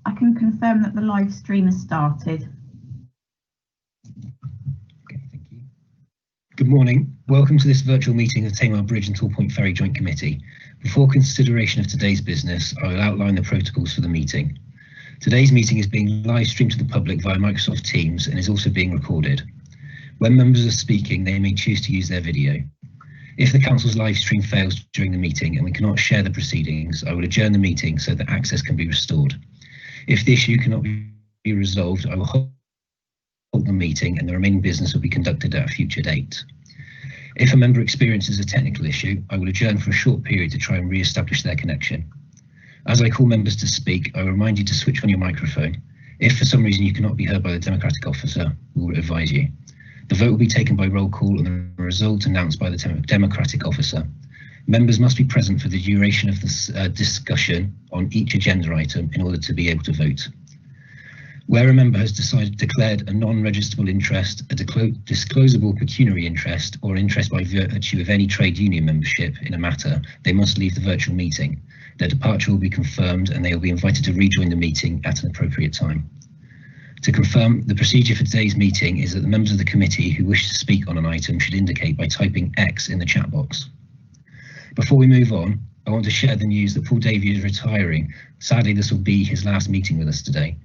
I can confirm that the live stream has started. Okay, thank you. Good morning. Welcome to this virtual meeting of Tamar Bridge and Torpoint Ferry Joint Committee. Before consideration of today's business, I will outline the protocols for the meeting. Today's meeting is being live streamed to the public via Microsoft Teams and is also being recorded. When members are speaking, they may choose to use their video. If the Council's live stream fails during the meeting and we cannot share the proceedings, I will adjourn the meeting so that access can be restored. If the issue cannot be resolved, I will hold the meeting and the remaining business will be conducted at a future date. If a member experiences a technical issue, I will adjourn for a short period to try and re-establish their connection. As I call members to speak, I will remind you to switch on your microphone. If for some reason you cannot be heard by the Democratic officer, we will advise you. The vote will be taken by roll call and the result announced by the Democratic officer. Members must be present for the duration of this discussion on each agenda item in order to be able to vote. Where a member has declared a non-registrable interest, a disclosable pecuniary interest, or interest by virtue of any trade union membership in a matter, they must leave the virtual meeting. Their departure will be confirmed and they will be invited to rejoin the meeting at an appropriate time. To confirm, the procedure for today's meeting is that the members of the committee who wish to speak on an item should indicate by typing X in the chat box. Before we move on, I want to share the news that Paul Davey is retiring. Sadly, this will be his last meeting with us today.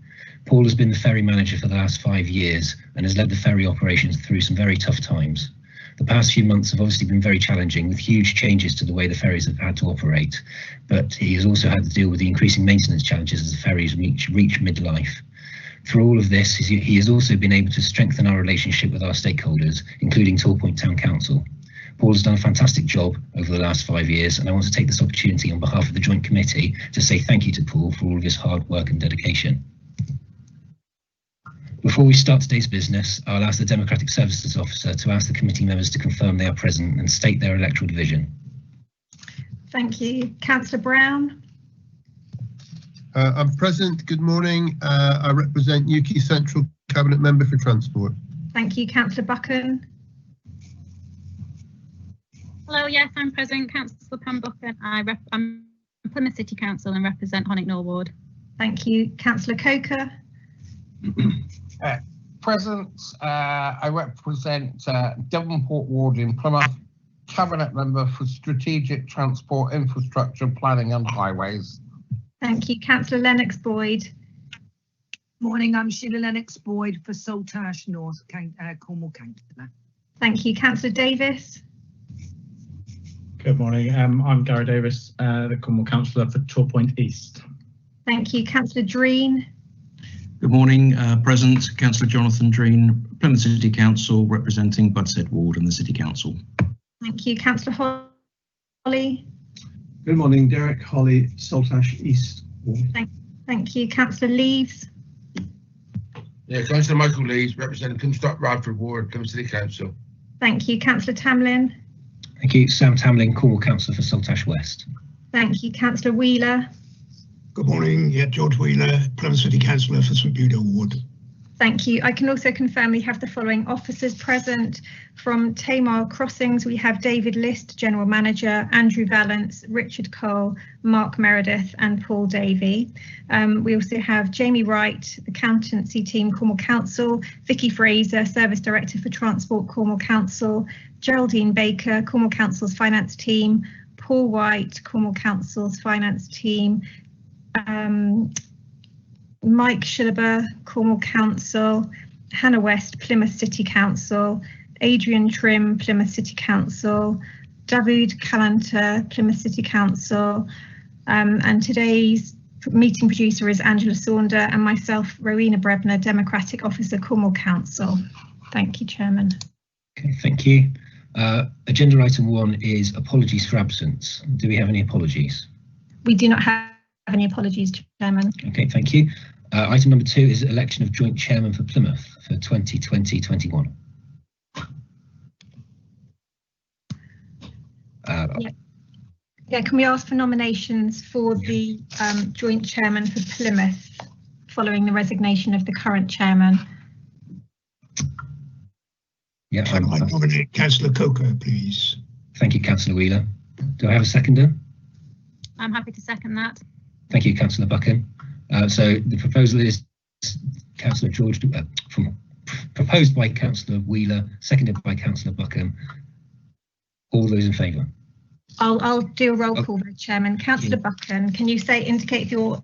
Paul has been the ferry manager for the last 5 years and has led the ferry operations through some very tough times. The past few months have obviously been very challenging with huge changes to the way the ferries have had to operate, but he has also had to deal with the increasing maintenance challenges as the ferries reach midlife. Through all of this, he has also been able to strengthen our relationship with our stakeholders, including Torpoint Town Council. Paul has done a fantastic job over the last 5 years, and I want to take this opportunity on behalf of the Joint Committee to say thank you to Paul for all of his hard work and dedication. Before we start today's business, I'll ask the Democratic Services Officer to ask the committee members to confirm they are present and state their electoral division. Thank you. Councillor Brown. I'm present. Good morning. I represent Newquay Central, Cabinet Member for Transport. Thank you. Councillor Buchan. Hello, yes, I'm present. Councillor Pam Buchan. I'm Plymouth City Council and represent Honick Norwood. Thank you. Councillor Coker. Present. I represent Devonport Ward in Plymouth, Cabinet Member for Strategic Transport Infrastructure Planning and Highways. Thank you. Councillor Lennox Boyd. Morning, I'm Sheila Lennox Boyd for Saltash North, Cornwall Councillor. Thank you. Councillor Davis. Good morning, I'm Gary Davis, the Cornwall Councillor for Torpoint East. Thank you. Councillor Dreen. Good morning, present Councillor Jonathan Dreen, Plymouth City Council, representing Budshead Ward and the City Council. Thank you. Councillor Holly. Good morning, Derek Holly, Saltash East Ward. Thank you. Councillor Leaves. Yeah, Councillor Michael Leaves, representing Cumstock Radford Ward, Plymouth City Council. Thank you. Councillor Tamlin. Thank you. Sam Tamlin, Cornwall Councillor for Saltash West. Thank you. Councillor Wheeler. Good morning, yeah, George Wheeler, Plymouth City Councillor for St Buda Ward. Thank you. I can also confirm we have the following officers present. From Tamar Crossings, we have David List, General Manager, Andrew Vallance, Richard Cole, Mark Meredith and Paul Davey. We also have Jamie Wright, Accountancy Team, Cornwall Council, Vicky Fraser, Service Director for Transport, Cornwall Council, Geraldine Baker, Cornwall Council's Finance Team, Paul White, Cornwall Council's Finance Team, Mike Schilliber, Cornwall Council, Hannah West, Plymouth City Council, Adrian Trim, Plymouth City Council, David Callanter, Plymouth City Council, and today's meeting producer is Angela Saunder and myself, Rowena Brebner, Democratic Officer, Cornwall Council. Thank you, Chairman. Okay, thank you. Agenda item 1 is apologies for absence. Do we have any apologies? We do not have any apologies, Chairman. Okay, thank you. Item number 2 is election of joint chairman for Plymouth for 2020-21. Yeah, can we ask for nominations for the joint chairman for Plymouth following the resignation of the current chairman? Yeah, I nominate Councillor Coker, please. Thank you, Councillor Wheeler. Do I have a seconder? I'm happy to second that. Thank you, Councillor Buchan. So the proposal is Councillor George, proposed by Councillor Wheeler, seconded by Councillor Buchan. All those in favour? I'll do a roll call vote, Chairman. Councillor Buchan, can you indicate if you're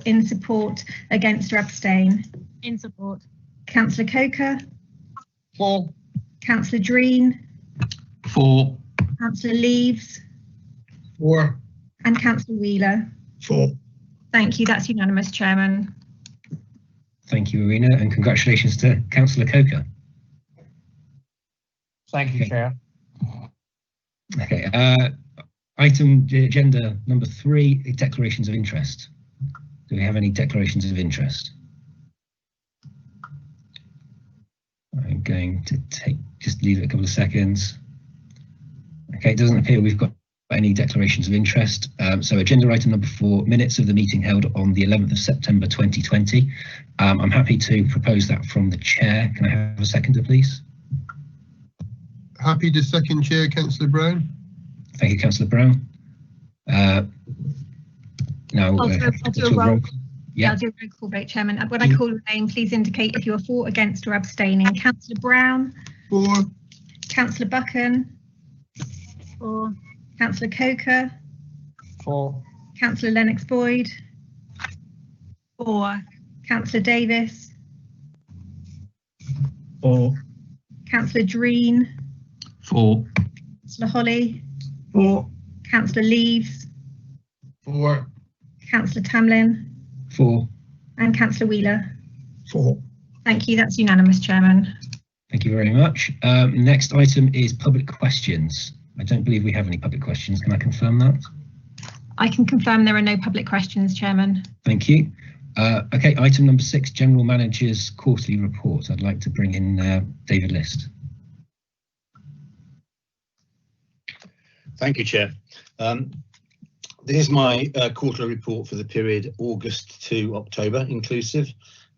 in support, against or abstain? In support. Councillor Coker? For. Councillor Dreen? For. Councillor Leaves? For. And Councillor Wheeler? For. Thank you, that's unanimous, Chairman. Thank you, Irina, and congratulations to Councillor Coker. Thank you, Chair. Okay, item agenda number 3, declarations of interest. Do we have any declarations of interest? I'm going to just leave it a couple of seconds. Okay, it doesn't appear we've got any declarations of interest. So agenda item number 4, minutes of the meeting held on the 11th of September 2020. I'm happy to propose that from the chair. Can I have a seconder, please? Happy to second, Chair, Councillor Brown. Thank you, Councillor Brown. Now, I'll do a roll. Yeah. I'll do a roll call vote, Chairman. When I call your name, please indicate if you are for, against or abstaining. Councillor Brown? For. Councillor Buchan? For. Councillor Coker? For. Councillor Lennox Boyd? For. Councillor Davis? For. Councillor Dreen? For. Councillor Holly? For. Councillor Leaves? For. Councillor Tamlin? For. And Councillor Wheeler? For. Thank you, that's unanimous, Chairman. Thank you very much. Next item is public questions. I don't believe we have any public questions. Can I confirm that? I can confirm there are no public questions, Chairman. Thank you. Okay, item number 6, General Manager's Quarterly Report. I'd like to bring in David List. Thank you, Chair. This is my quarterly report for the period August to October inclusive.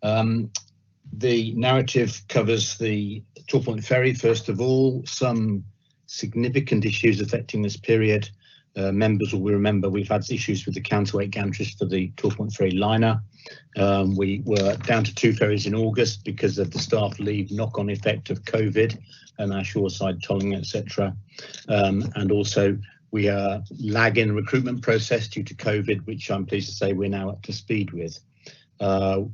The narrative covers the Torpoint Ferry, first of all, some significant issues affecting this period. Members will remember we've had issues with the counterweight gantries for the Torpoint Ferry liner. We were down to 2 ferries in August because of the staff leave knock-on effect of COVID and our shoreside tolling, etc. And also we are lagging recruitment process due to COVID, which I'm pleased to say we're now up to speed with.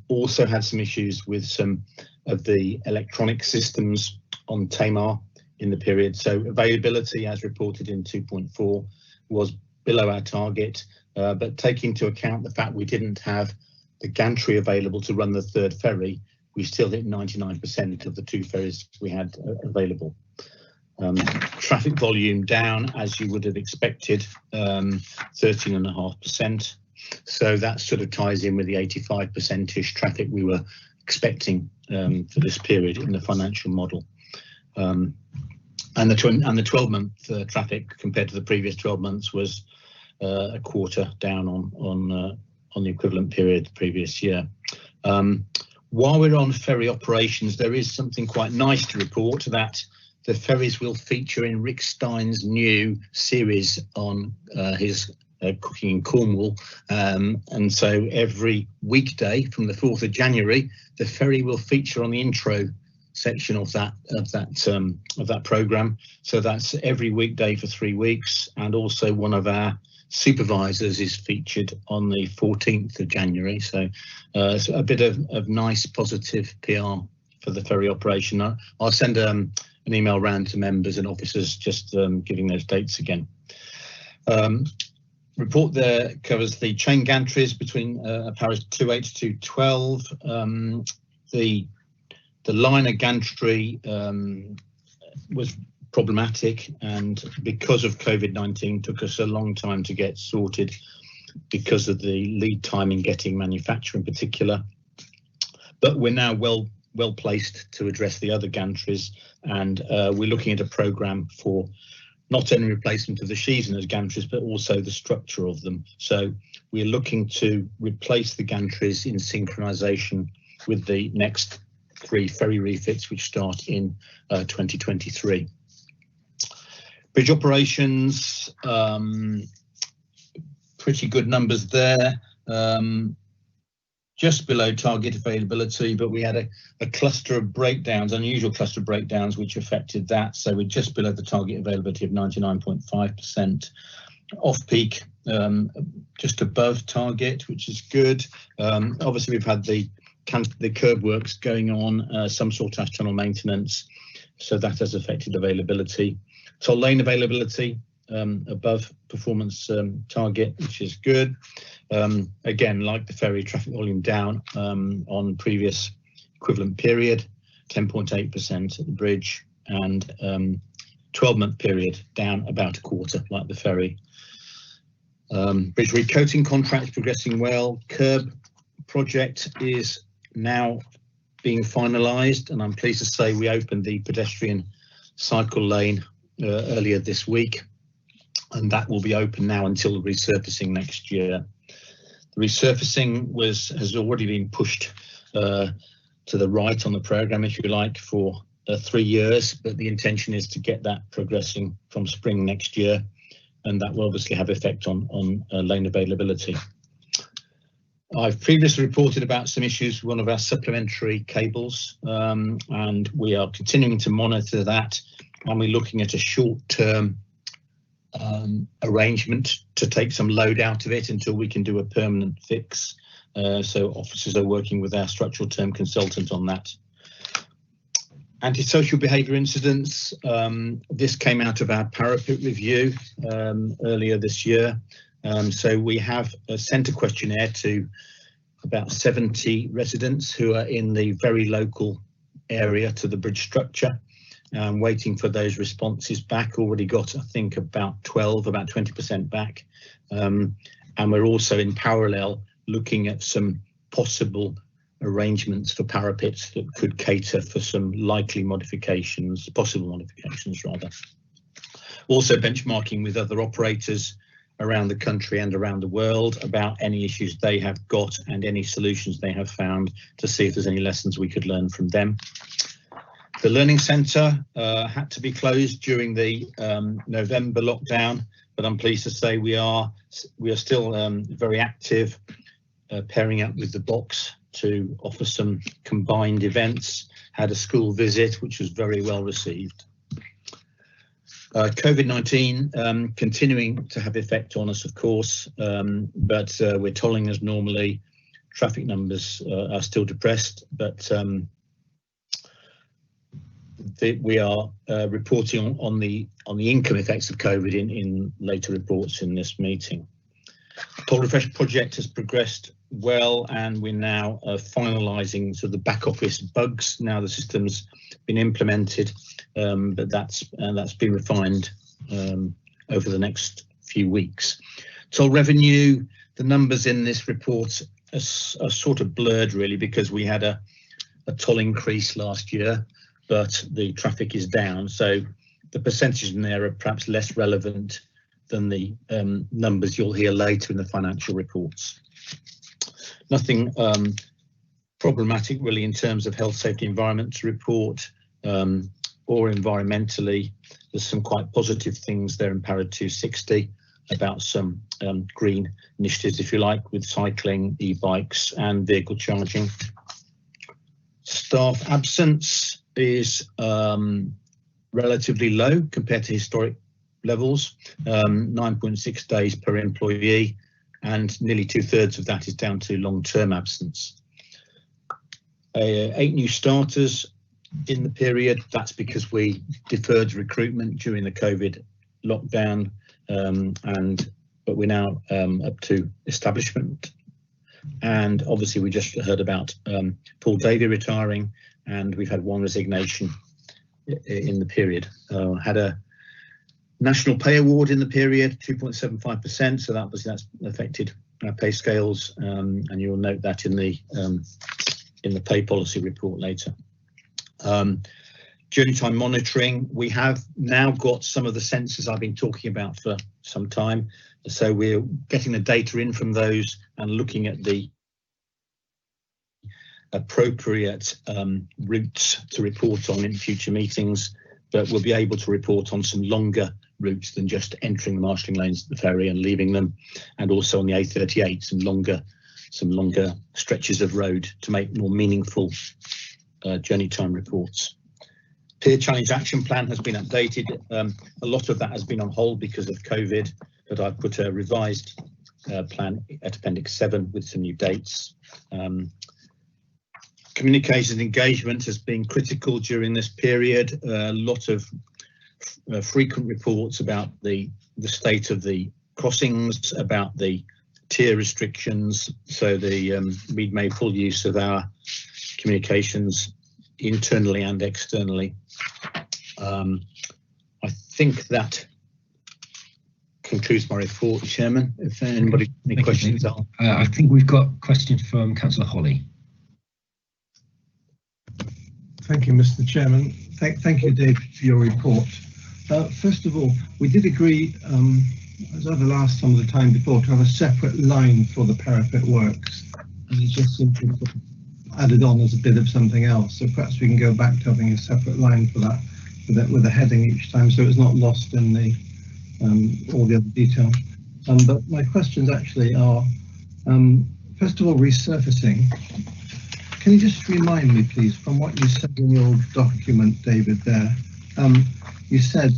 Also had some issues with some of the electronic systems on Tamar in the period. So availability, as reported in 2.4, was below our target, but taking into account the fact we didn't have the gantry available to run the 3rd ferry, we still hit 99% of the 2 ferries we had available. Traffic volume down, as you would have expected, 13.5%. So that sort of ties in with the 85%-ish traffic we were expecting for this period in the financial model. And the 12-month traffic compared to the previous 12 months was a quarter down on the equivalent period the previous year. While we're on ferry operations, there is something quite nice to report, that the ferries will feature in Rick Stein's new series on his cooking in Cornwall, and so every weekday from the 4th of January, the ferry will feature on the intro section of that program. So that's every weekday for 3 weeks, and also one of our supervisors is featured on the 14th of January. So it's a bit of nice positive PR for the ferry operation. I'll send an email round to members and officers just giving those dates again. Report there covers the chain gantries between paras 2.8 to 2.12. The liner gantry was problematic, and because of COVID-19 took us a long time to get sorted because of the lead time in getting manufacture in particular. But we're now well placed to address the other gantries, and we're looking at a programme for not only replacement of the sheaves in those gantries, but also the structure of them. So we're looking to replace the gantries in synchronisation with the next 3 ferry refits, which start in 2023. Bridge operations, pretty good numbers there. just below target availability, but we had a cluster of breakdowns, unusual cluster of breakdowns, which affected that. So we're just below the target availability of 99.5%. Off-peak, just above target, which is good. Obviously, we've had the curb works going on, some Saltash tunnel maintenance, so that has affected availability. Toll lane availability, above performance target, which is good. Again, like the ferry, traffic volume down on previous equivalent period, 10.8% at the bridge, and 12-month period down about a quarter, like the ferry. Bridge recoating contract progressing well. Curb project is now being finalised, and I'm pleased to say we opened the pedestrian cycle lane earlier this week, and that will be open now until the resurfacing next year. The resurfacing has already been pushed to the right on the programme, if you like, for 3 years, but the intention is to get that progressing from spring next year, and that will obviously have effect on lane availability. I've previously reported about some issues with one of our supplementary cables, and we are continuing to monitor that, and we're looking at a short-term arrangement to take some load out of it until we can do a permanent fix. So officers are working with our structural term consultant on that. Antisocial behaviour incidents, this came out of our parapet review earlier this year. So we have sent a questionnaire to about 70 residents who are in the very local area to the bridge structure. Waiting for those responses back. Already got, I think, about 20% back. And we're also in parallel looking at some possible arrangements for parapets that could cater for some likely modifications, possible modifications rather. Also benchmarking with other operators around the country and around the world about any issues they have got and any solutions they have found to see if there's any lessons we could learn from them. The Learning Centre had to be closed during the November lockdown, but I'm pleased to say we are still very active, pairing up with the box to offer some combined events. Had a school visit, which was very well received. COVID-19 continuing to have effect on us, of course, but we're tolling as normally. Traffic numbers are still depressed, but we are reporting on the income effects of COVID in later reports in this meeting. Toll Refresh project has progressed well, and we're now finalising sort of the back office bugs. Now the system's been implemented, but that's been refined over the next few weeks. Toll revenue, the numbers in this report are sort of blurred really, because we had a toll increase last year, but the traffic is down, so the percentages in there are perhaps less relevant than the numbers you'll hear later in the financial reports. Nothing problematic really in terms of health, safety, environment to report, or environmentally. There's some quite positive things there in Para 260 about some green initiatives, if you like, with cycling, e-bikes and vehicle charging. Staff absence is relatively low compared to historic levels, 9.6 days per employee, and nearly 2/3 of that is down to long-term absence. 8 new starters in the period. That's because we deferred recruitment during the COVID lockdown, but we're now up to establishment. And obviously we just heard about Paul Davey retiring, and we've had 1 resignation in the period. Had a national pay award in the period, 2.75%, so that's affected our pay scales, and you'll note that in the pay policy report later. Journey time monitoring, we have now got some of the sensors I've been talking about for some time, so we're getting the data in from those and looking at the appropriate routes to report on in future meetings, but we'll be able to report on some longer routes than just entering the marshalling lanes at the ferry and leaving them, and also on the A38 some longer some longer stretches of road to make more meaningful journey time reports. Peer Challenge Action Plan has been updated. A lot of that has been on hold because of COVID, but I've put a revised plan at Appendix 7 with some new dates. Communication engagement has been critical during this period. A lot of frequent reports about the state of the crossings, about the tier restrictions. So we've made full use of our communications internally and externally. I think that concludes my report, Chairman. If anybody any questions, I think we've got questions from Councillor Holly. Thank you, Mr. Chairman. Thank you, Dave, for your report. First of all, we did agree, as over last some of the time before, to have a separate line for the parapet works. And it just simply added on as a bit of something else. So perhaps we can go back to having a separate line for that, with a heading each time, so it's not lost in the all the other detail. But my questions actually are, first of all, resurfacing. Can you just remind me, please, from what you said in your document, David, there, you said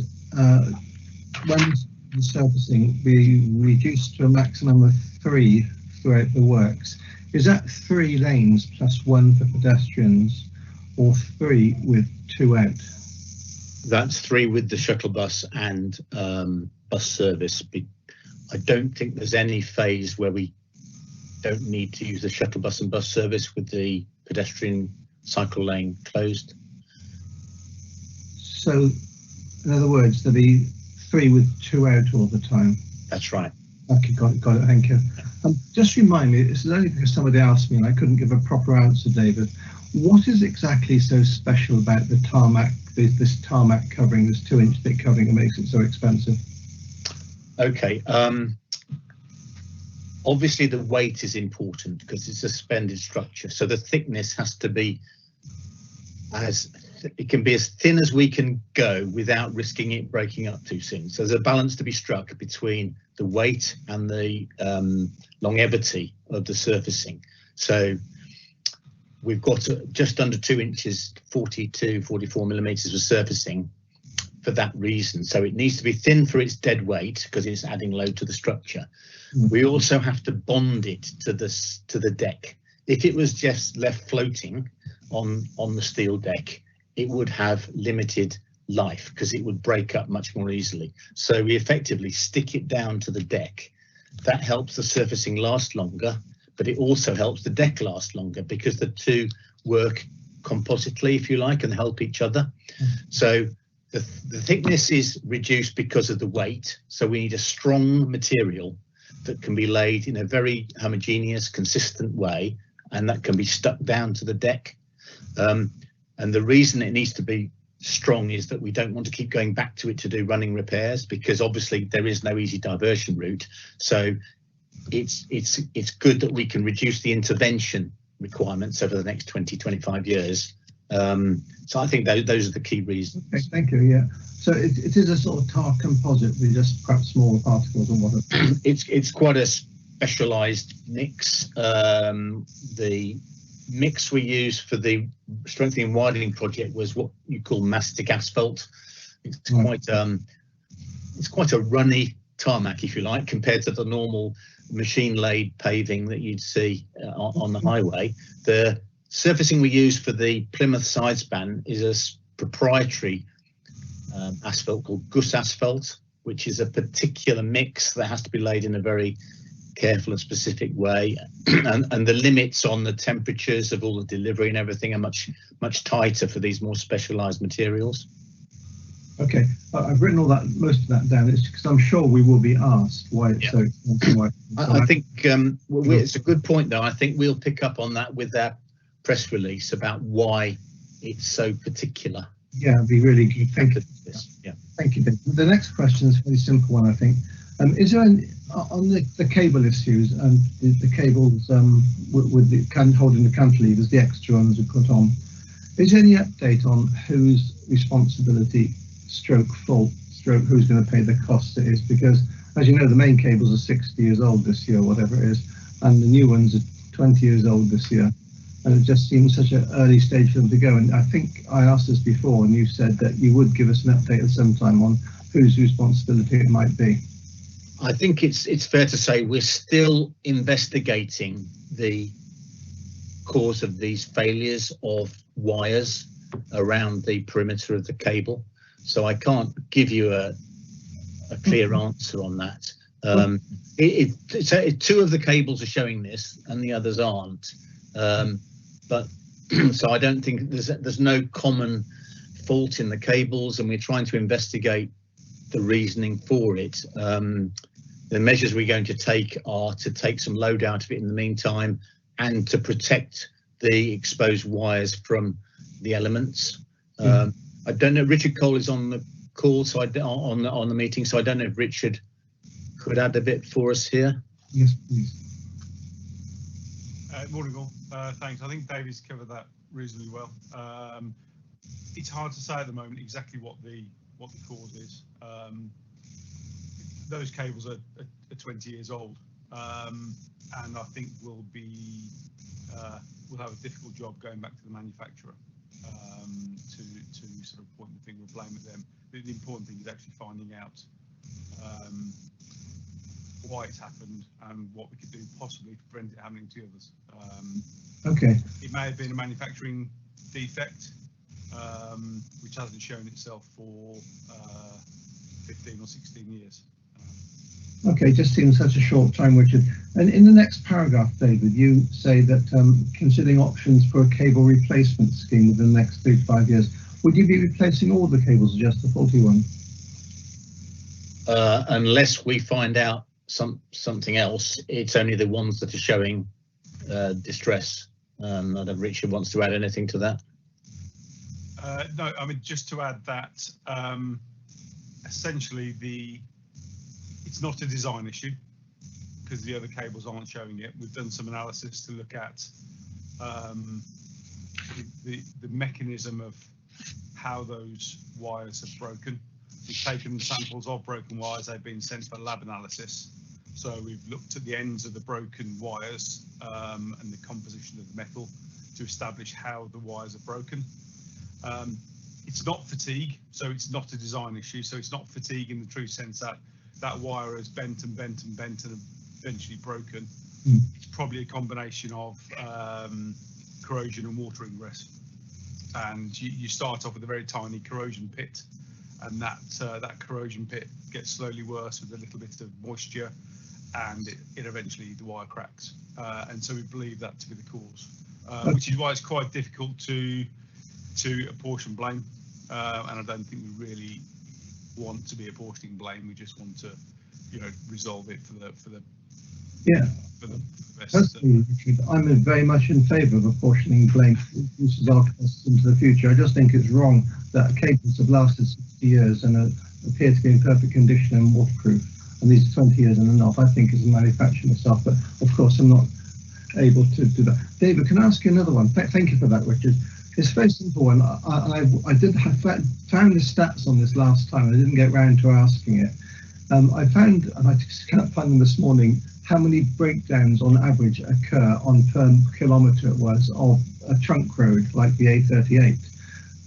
when resurfacing be reduced to a maximum of 3 throughout the works. Is that 3 lanes plus 1 for pedestrians, or 3 with 2 out? That's 3 with the shuttle bus and bus service. I don't think there's any phase where we don't need to use the shuttle bus and bus service with the pedestrian cycle lane closed. So, in other words, there'll be 3 with 2 out all the time? That's right. Okay, got it, thank you. Just remind me, this is only because somebody asked me and I couldn't give a proper answer, David. What is exactly so special about the tarmac, this tarmac covering, this 2-inch thick covering that makes it so expensive? Okay, obviously the weight is important because it's a suspended structure. So the thickness has to be it can be as thin as we can go without risking it breaking up too soon. So there's a balance to be struck between the weight and the longevity of the surfacing. So we've got just under 2 inches, 42, 44 millimeters of surfacing for that reason. So it needs to be thin for its dead weight because it's adding load to the structure. We also have to bond it to the deck. If it was just left floating on the steel deck, it would have limited life because it would break up much more easily. So we effectively stick it down to the deck. That helps the surfacing last longer, but it also helps the deck last longer because the two work compositely, if you like, and help each other. So the thickness is reduced because of the weight. So we need a strong material that can be laid in a very homogeneous, consistent way, and that can be stuck down to the deck. And the reason it needs to be strong is that we don't want to keep going back to it to do running repairs because obviously there is no easy diversion route. So it's good that we can reduce the intervention requirements over the next 20-25 years. So I think those are the key reasons. Okay, thank you. Yeah. So it is a sort of tar composite with just perhaps smaller particles or whatever. It's quite a specialised mix. The mix we used for the strengthening and widening project was what you call mastic asphalt. It's quite a runny tarmac, if you like, compared to the normal machine laid paving that you'd see on the highway. The surfacing we use for the Plymouth sidespan is a proprietary asphalt called Gus asphalt, which is a particular mix that has to be laid in a very careful and specific way, and the limits on the temperatures of all the delivery and everything are much tighter for these more specialized materials. Okay, I've written all that, most of that down. It's because I'm sure we will be asked why it's so expensive. I think it's a good point, though. I think we'll pick up on that with our press release about why it's so particular. Yeah, it'd be really good. Thank you. Yeah. Thank you, Dave. The next question is a very simple one, I think. Is there on the cable issues and the cables with the holding the cantilevers, the extra ones are put on? Is there any update on whose responsibility, stroke fault, stroke who's going to pay the cost it is? Because as you know, the main cables are 60 years old this year, whatever it is, and the new ones are 20 years old this year, and it just seems such an early stage for them to go. And I think I asked this before, and you said that you would give us an update at some time on whose responsibility it might be. I think it's fair to say we're still investigating the cause of these failures of wires around the perimeter of the cable. So I can't give you a clear answer on that. Two of the cables are showing this and the others aren't. But so I don't think there's no common fault in the cables, and we're trying to investigate the reasoning for it. The measures we're going to take are to take some load out of it in the meantime and to protect the exposed wires from the elements. I don't know, Richard Cole is on the call, so on the meeting, so I don't know if Richard could add a bit for us here. Yes, please. Morning all, thanks. I think Davey's covered that reasonably well. It's hard to say at the moment exactly what the cause is. Those cables are 20 years old, and I think we'll have a difficult job going back to the manufacturer to sort of point the finger of blame at them. The important thing is actually finding out why it's happened and what we could do possibly to prevent it happening to others. Okay. It may have been a manufacturing defect, which hasn't shown itself for 15 or 16 years. Okay, just seems such a short time, Richard. And in the next paragraph, David, you say that considering options for a cable replacement scheme within the next 3 to 5 years, would you be replacing all the cables or just the faulty one? Unless we find out something else, it's only the ones that are showing distress. I don't know if Richard wants to add anything to that. No, I mean, just to add that, essentially it's not a design issue because the other cables aren't showing it. We've done some analysis to look at the mechanism of how those wires have broken. We've taken samples of broken wires, they've been sent for lab analysis. So we've looked at the ends of the broken wires and the composition of the metal to establish how the wires are broken. It's not fatigue, so it's not a design issue. So it's not fatigue in the true sense that that wire has bent and bent and bent and eventually broken. It's probably a combination of corrosion and water ingress. And you start off with a very tiny corrosion pit, and that corrosion pit gets slowly worse with a little bit of moisture, and it eventually the wire cracks. And so we believe that to be the cause, which is why it's quite difficult to apportion blame. And I don't think we really want to be apportioning blame. We just want to, resolve it for the best. Personally, Richard, I'm very much in favour of apportioning blame. This is our costs into the future. I just think it's wrong that cables have lasted 60 years and appear to be in perfect condition and waterproof, and these are 20 years and enough. I think as a manufacturer myself, but of course I'm not able to do that. David, can I ask you another one? Thank you for that, Richard. It's a very simple one. I found the stats on this last time. I didn't get round to asking it. I found, and I just can't find them this morning, how many breakdowns on average occur on per kilometre it was of a trunk road like the A38.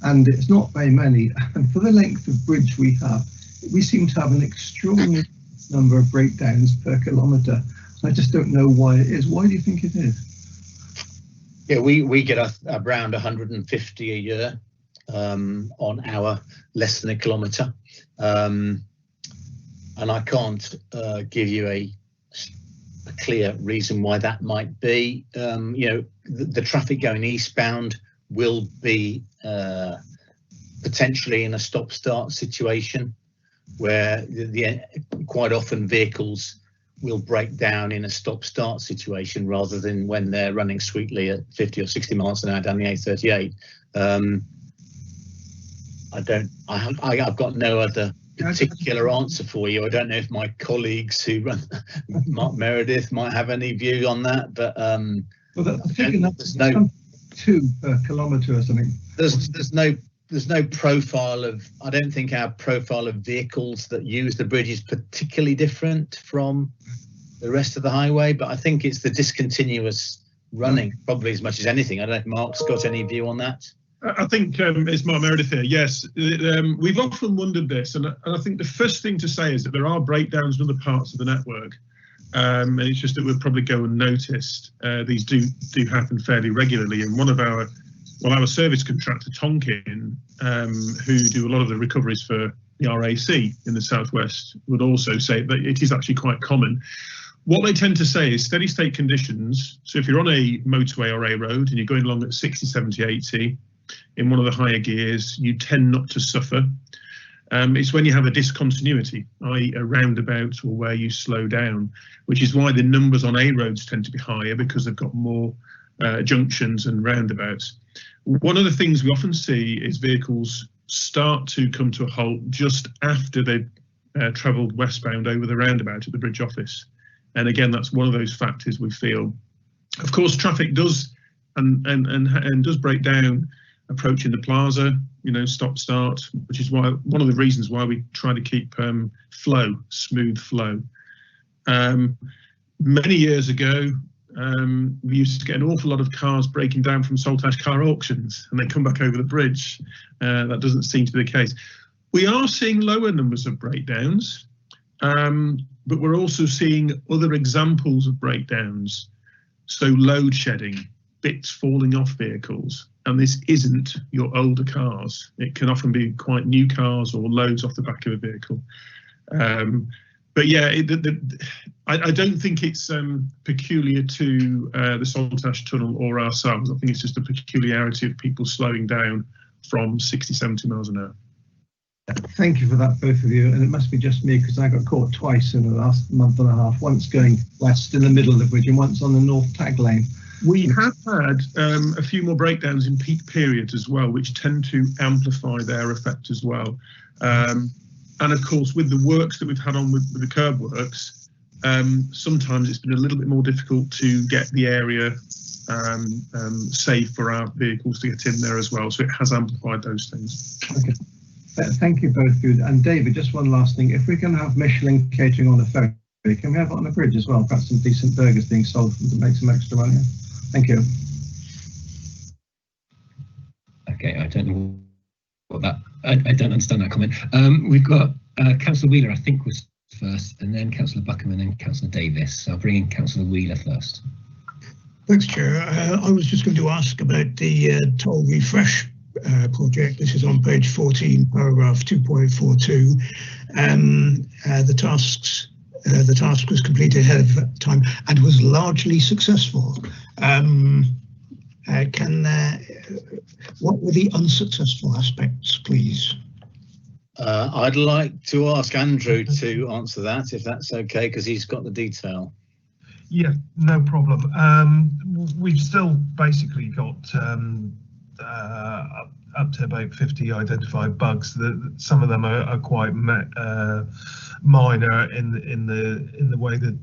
And it's not very many. And for the length of bridge we have, we seem to have an extraordinary number of breakdowns per kilometre. I just don't know why it is. Why do you think it is? Yeah, we get around 150 a year on our less than a kilometre, and I can't give you a clear reason why that might be. The traffic going eastbound will be potentially in a stop-start situation where quite often vehicles will break down in a stop-start situation rather than when they're running sweetly at 50 or 60 miles an hour down the A38. I've got no other particular answer for you. I don't know if my colleagues who run Mark Meredith might have any view on that, but there's no 2 per kilometre or something. There's no profile of. I don't think our profile of vehicles that use the bridge is particularly different from the rest of the highway, but I think it's the discontinuous running, probably as much as anything. I don't know if Mark's got any view on that. I think it's Mark Meredith here. Yes, we've often wondered this, and I think the first thing to say is that there are breakdowns in other parts of the network. And it's just that we'll probably go unnoticed. These do happen fairly regularly, and one of our service contractor Tonkin, who do a lot of the recoveries for the RAC in the southwest, would also say that it is actually quite common. What they tend to say is steady state conditions. So if you're on a motorway or a road and you're going along at 60, 70, 80 in one of the higher gears, you tend not to suffer. It's when you have a discontinuity, i.e. a roundabout or where you slow down, which is why the numbers on A roads tend to be higher, because they've got more junctions and roundabouts. One of the things we often see is vehicles start to come to a halt just after they've travelled westbound over the roundabout at the bridge office. And again, that's one of those factors we feel. Of course, traffic does and does break down approaching the plaza, stop start, which is why one of the reasons why we try to keep smooth flow. Many years ago, we used to get an awful lot of cars breaking down from Saltash car auctions, and they come back over the bridge. That doesn't seem to be the case. We are seeing lower numbers of breakdowns, but we're also seeing other examples of breakdowns. So load shedding, bits falling off vehicles, and this isn't your older cars. It can often be quite new cars or loads off the back of a vehicle. But yeah, I don't think it's peculiar to the Saltash Tunnel or ourselves. I think it's just a peculiarity of people slowing down from 60, 70 miles an hour. Thank you for that, both of you. And it must be just me, because I got caught twice in the last month and a half, once going west in the middle of the bridge and once on the north tag lane. We have had a few more breakdowns in peak periods as well, which tend to amplify their effect as well. And of course, with the works that we've had on with the curb works, sometimes it's been a little bit more difficult to get the area safe for our vehicles to get in there as well. So it has amplified those things. Okay. Thank you both of you. And David, just one last thing. If we can have Michelin catering on the ferry, can we have it on the bridge as well? Perhaps some decent burgers being sold to make some extra money. Thank you. Okay, I don't know what that. I don't understand that comment. We've got Councillor Wheeler, I think, was first, and then Councillor Buckham, and then Councillor Davis. So I'll bring in Councillor Wheeler first. Thanks, Chair. I was just going to ask about the toll refresh project. This is on page 14, paragraph 2.42. The task was completed ahead of time and was largely successful. What were the unsuccessful aspects, please? I'd like to ask Andrew to answer that, if that's okay, because he's got the detail. Yeah, no problem. We've still basically got up to about 50 identified bugs. Some of them are quite minor in the way that,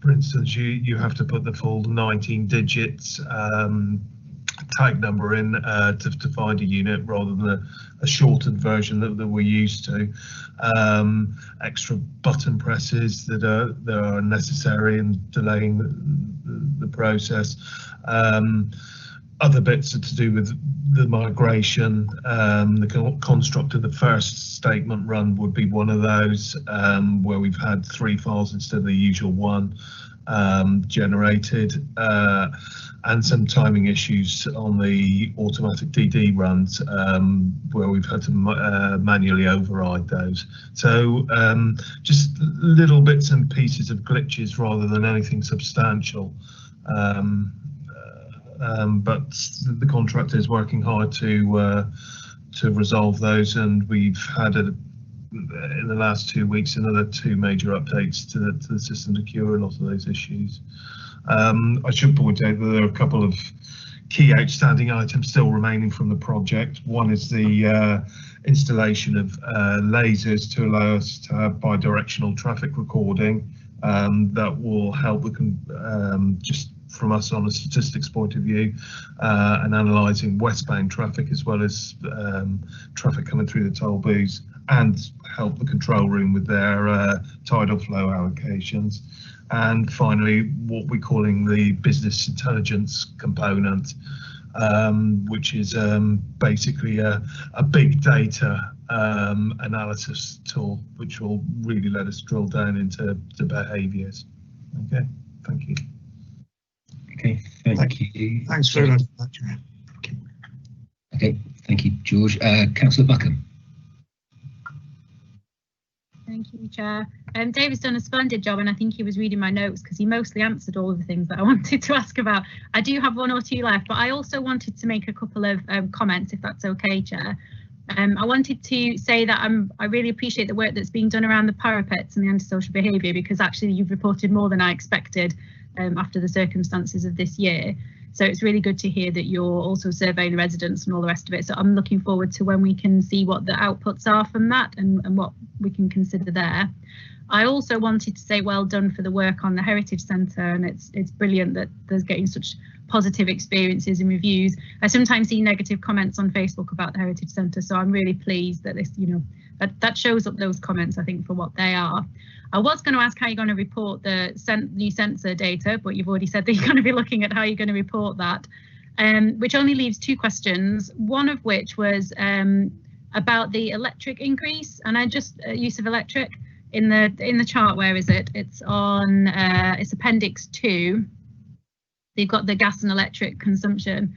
for instance, you have to put the full 19 digits tag number in to find a unit, rather than a shortened version that we're used to. Extra button presses that are necessary and delaying the process. Other bits are to do with the migration. The construct of the first statement run would be one of those, where we've had 3 files instead of the usual one generated, and some timing issues on the automatic DD runs, where we've had to manually override those. So just little bits and pieces of glitches rather than anything substantial. But the contractor is working hard to resolve those, and we've had in the last 2 weeks another 2 major updates to the system to cure a lot of those issues. I should point out that there are a couple of key outstanding items still remaining from the project. One is the installation of lasers to allow us to have bi-directional traffic recording. That will help just from us on a statistics point of view, and analysing westbound traffic as well as traffic coming through the toll booths, and help the control room with their tidal flow allocations. and finally what we're calling the business intelligence component, which is basically a big data analysis tool, which will really let us drill down into the behaviours. Okay, thank you. Okay, thank you. Thanks very much, Chair. Okay, thank you, George. Councillor Buckham. Thank you, Chair. David's done a splendid job, and I think he was reading my notes because he mostly answered all of the things that I wanted to ask about. I do have one or two left, but I also wanted to make a couple of comments, if that's okay, Chair. I wanted to say that I really appreciate the work that's being done around the parapets and the antisocial behaviour, because actually you've reported more than I expected after the circumstances of this year. So it's really good to hear that you're also surveying the residents and all the rest of it. So I'm looking forward to when we can see what the outputs are from that and what we can consider there. I also wanted to say well done for the work on the Heritage Centre, and it's brilliant that there's getting such positive experiences and reviews. I sometimes see negative comments on Facebook about the Heritage Centre, so I'm really pleased that this, that shows up those comments, I think, for what they are. I was going to ask how you're going to report the new sensor data, but you've already said that you're going to be looking at how you're going to report that, which only leaves two questions, one of which was about the electric increase, and I just use of electric in the chart. Where is it? It's on it's Appendix 2. You've got the gas and electric consumption.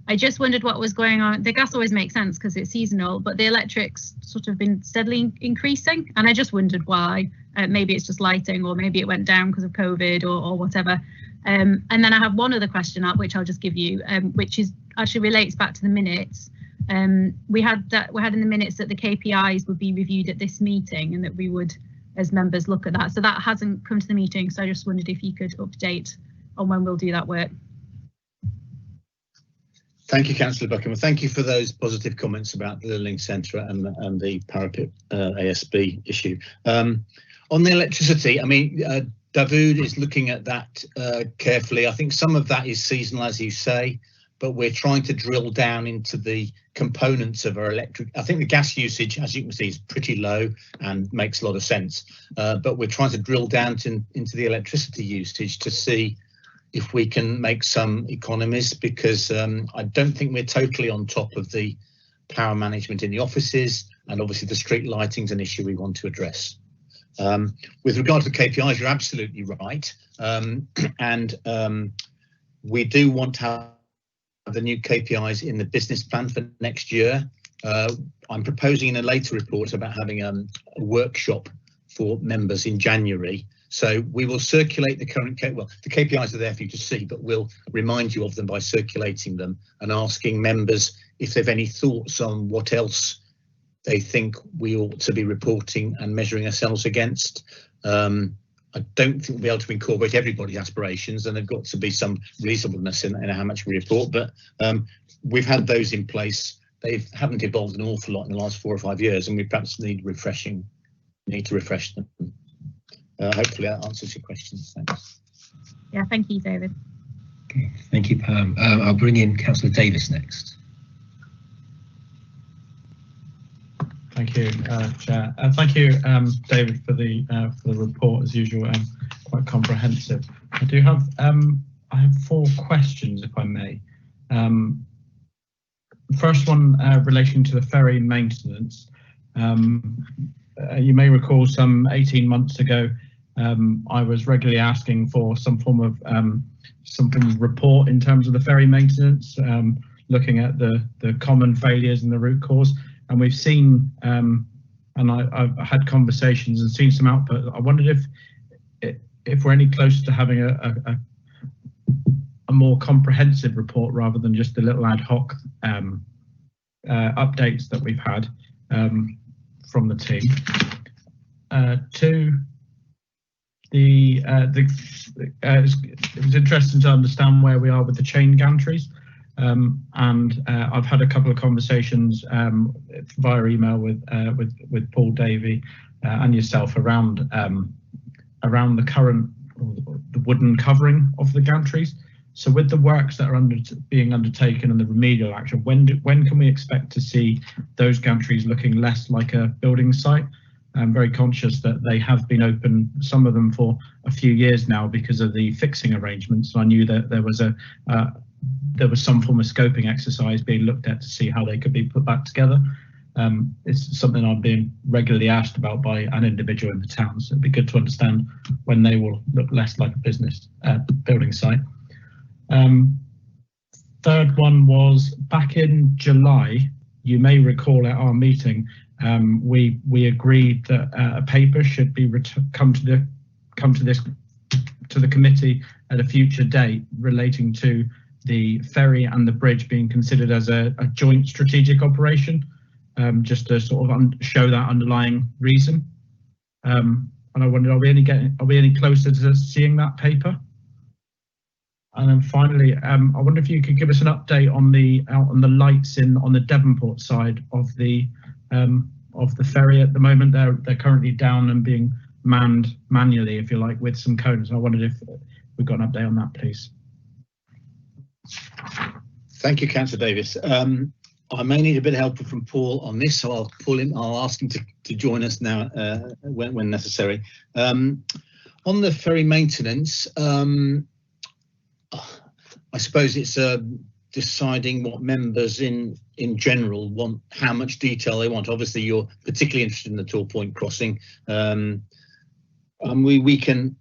I just wondered what was going on. The gas always makes sense because it's seasonal, but the electric's sort of been steadily increasing, and I just wondered why. Maybe it's just lighting, or maybe it went down because of COVID or whatever. And then I have one other question up, which I'll just give you, which is actually relates back to the minutes. We had in the minutes that the KPIs would be reviewed at this meeting, and that we would, as members, look at that. So that hasn't come to the meeting. So I just wondered if you could update on when we'll do that work. Thank you, Councillor Buckham. Well, thank you for those positive comments about the Learning Centre and the parapet ASB issue. On the electricity, I mean, Davey is looking at that carefully. I think some of that is seasonal, as you say, but we're trying to drill down into the components of our electric. I think the gas usage, as you can see, is pretty low and makes a lot of sense. But we're trying to drill down into the electricity usage to see if we can make some economies, because I don't think we're totally on top of the power management in the offices, and obviously the street lighting's an issue we want to address. With regard to the KPIs, you're absolutely right, and we do want to have the new KPIs in the business plan for next year. I'm proposing in a later report about having a workshop for members in January. So we will circulate the current, the KPIs are there for you to see, but we'll remind you of them by circulating them and asking members if they've any thoughts on what else they think we ought to be reporting and measuring ourselves against. I don't think we'll be able to incorporate everybody's aspirations, and there've got to be some reasonableness in how much we report, but we've had those in place. They haven't evolved an awful lot in the last 4 or 5 years, and we perhaps need to refresh them. Hopefully that answers your questions. Thanks. Yeah, thank you, David. Okay, thank you, Pam. I'll bring in Councillor Davis next. Thank you, Chair. Thank you, David, for the report as usual, quite comprehensive. I do have I have 4 questions, if I may. First one relating to the ferry maintenance. You may recall some 18 months ago, I was regularly asking for some form of report in terms of the ferry maintenance, looking at the common failures and the root cause. And we've seen, and I've had conversations and seen some output. I wondered if we're any closer to having a more comprehensive report rather than just the little ad hoc updates that we've had from the team. 2, it was interesting to understand where we are with the chain gantries, and I've had a couple of conversations via email with Paul, Davey, and yourself around the current the wooden covering of the gantries. So with the works that are being undertaken and the remedial action, when can we expect to see those gantries looking less like a building site I'm very conscious that they have been open, some of them for a few years now, because of the fixing arrangements. So I knew that there was some form of scoping exercise being looked at to see how they could be put back together. It's something I'm being regularly asked about by an individual in the town, so it'd be good to understand when they will look less like a business building site. Third one was back in July. You may recall at our meeting, we agreed that a paper should be come to the committee at a future date relating to the ferry and the bridge being considered as a joint strategic operation, just to sort of show that underlying reason. And I wondered, are we any closer to seeing that paper? And then finally, I wonder if you could give us an update on the lights on the Devonport side of the ferry at the moment. They're currently down and being manned manually, if you like, with some cones. I wondered if we've got an update on that, please. Thank you, Councillor Davis. I may need a bit of help from Paul on this, so I'll ask him to join us now when necessary. On the ferry maintenance, I suppose it's deciding what members in general want, how much detail they want. Obviously, you're particularly interested in the Torpoint crossing. We can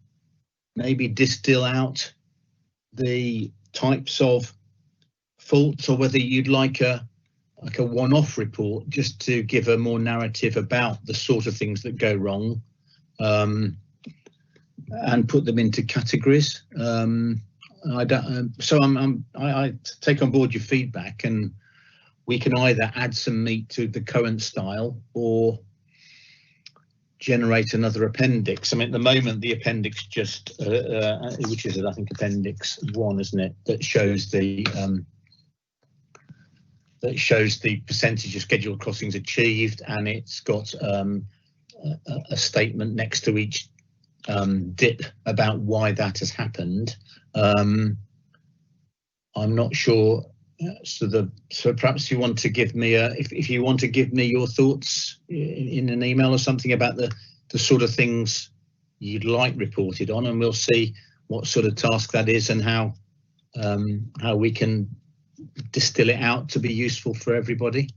maybe distill out the types of faults, or whether you'd like a one-off report just to give a more narrative about the sort of things that go wrong, and put them into categories. I take on board your feedback, and we can either add some meat to the current style or generate another appendix. I mean, at the moment, the appendix just, which is, I think, Appendix 1, isn't it, that shows the percentage of scheduled crossings achieved, and it's got a statement next to each dip about why that has happened. I'm not sure. So perhaps you want to give me if you want to give me your thoughts in an email or something about the sort of things you'd like reported on, and we'll see what sort of task that is and how we can distill it out to be useful for everybody.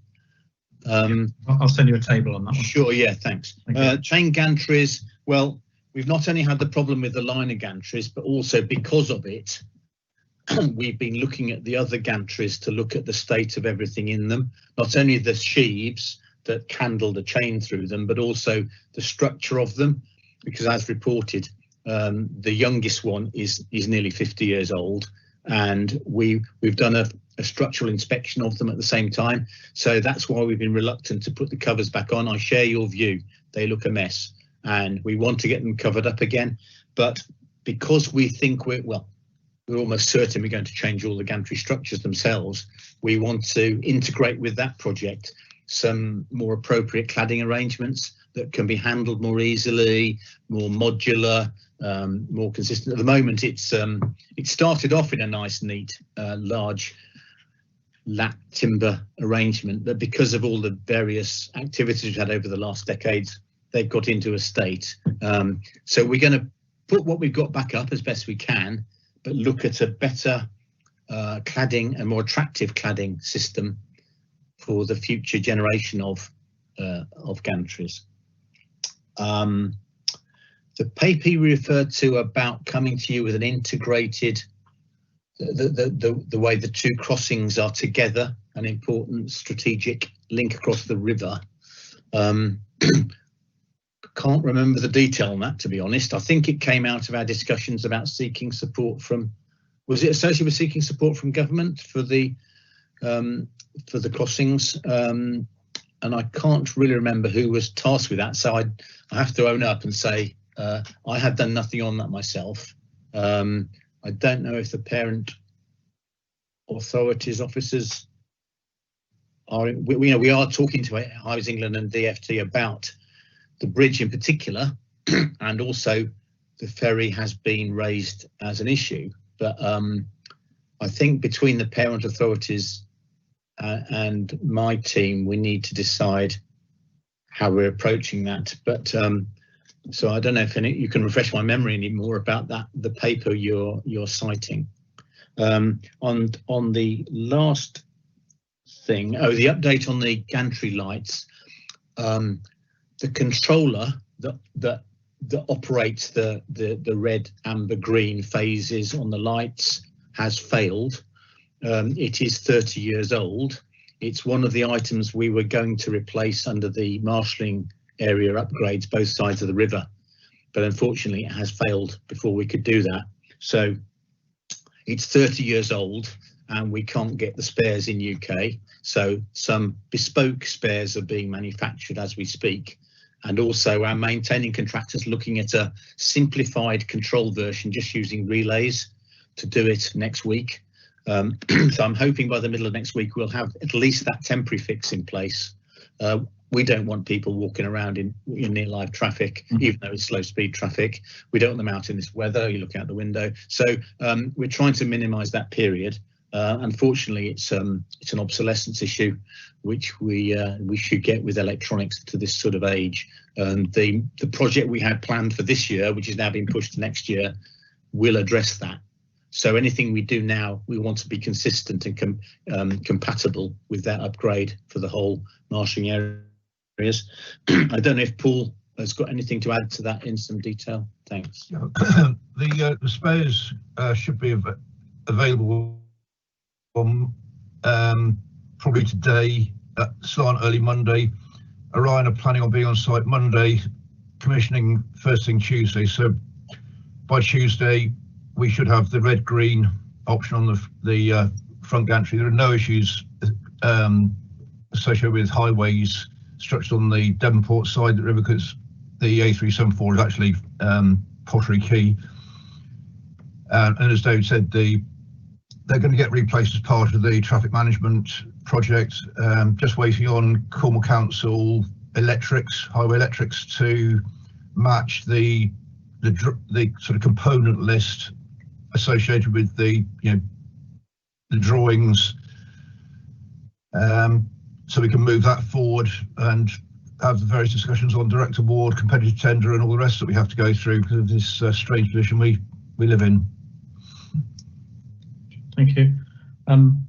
I'll send you a table on that one. Sure, yeah, thanks. Chain gantries, well, we've not only had the problem with the liner gantries, but also because of it, we've been looking at the other gantries to look at the state of everything in them, not only the sheaves that handle the chain through them, but also the structure of them, because as reported, the youngest one is nearly 50 years old, and we've done a structural inspection of them at the same time. So that's why we've been reluctant to put the covers back on. I share your view. They look a mess, and we want to get them covered up again. But because we think we're almost certain we're going to change all the gantry structures themselves, we want to integrate with that project some more appropriate cladding arrangements that can be handled more easily, more modular, more consistent. At the moment, it started off in a nice, neat, large lat timber arrangement, but because of all the various activities we've had over the last decades, they've got into a state. So we're going to put what we've got back up as best we can, but look at a better cladding, a more attractive cladding system for the future generation of gantries. The paper you referred to about coming to you with an integrated, the way the two crossings are together, an important strategic link across the river. Can't remember the detail on that, to be honest. I think it came out of our discussions about seeking support from, was it associated with seeking support from government for the crossings? And I can't really remember who was tasked with that, so I have to own up and say I have done nothing on that myself. I don't know if the parent authorities officers are. We are talking to Highways England and DFT about the bridge in particular, and also the ferry has been raised as an issue. But I think between the parent authorities and my team, we need to decide how we're approaching that. But so I don't know if you can refresh my memory anymore about that, the paper you're citing. On the last thing, the update on the gantry lights. The controller that operates the red, amber, green phases on the lights has failed. It is 30 years old. It's one of the items we were going to replace under the marshalling area upgrades both sides of the river, but unfortunately it has failed before we could do that. So it's 30 years old and we can't get the spares in UK. So some bespoke spares are being manufactured as we speak. And also our maintaining contractors looking at a simplified control version, just using relays to do it next week. So I'm hoping by the middle of next week, we'll have at least that temporary fix in place. We don't want people walking around in near live traffic, even though it's slow speed traffic. We don't want them out in this weather, you look out the window. So we're trying to minimize that period. Unfortunately, it's an obsolescence issue, which we should get with electronics to this sort of age. The project we had planned for this year, which is now being pushed to next year, will address that. So anything we do now, we want to be consistent and compatible with that upgrade for the whole marshalling areas. I don't know if Paul has got anything to add to that in some detail. Thanks. The spares should be available probably today, start early Monday. Orion are planning on being on site Monday, commissioning first thing Tuesday. So by Tuesday, we should have the red-green option on the front gantry. There are no issues associated with highways structured on the Devonport side of the river, because the A374 is actually Pottery Quay. And as David said, they're going to get replaced as part of the traffic management project. Just waiting on Cornwall Council electrics, highway electrics, to match the sort of component list associated with the drawings, so we can move that forward and have the various discussions on direct award, competitive tender, and all the rest that we have to go through because of this strange position we live in. Thank you. On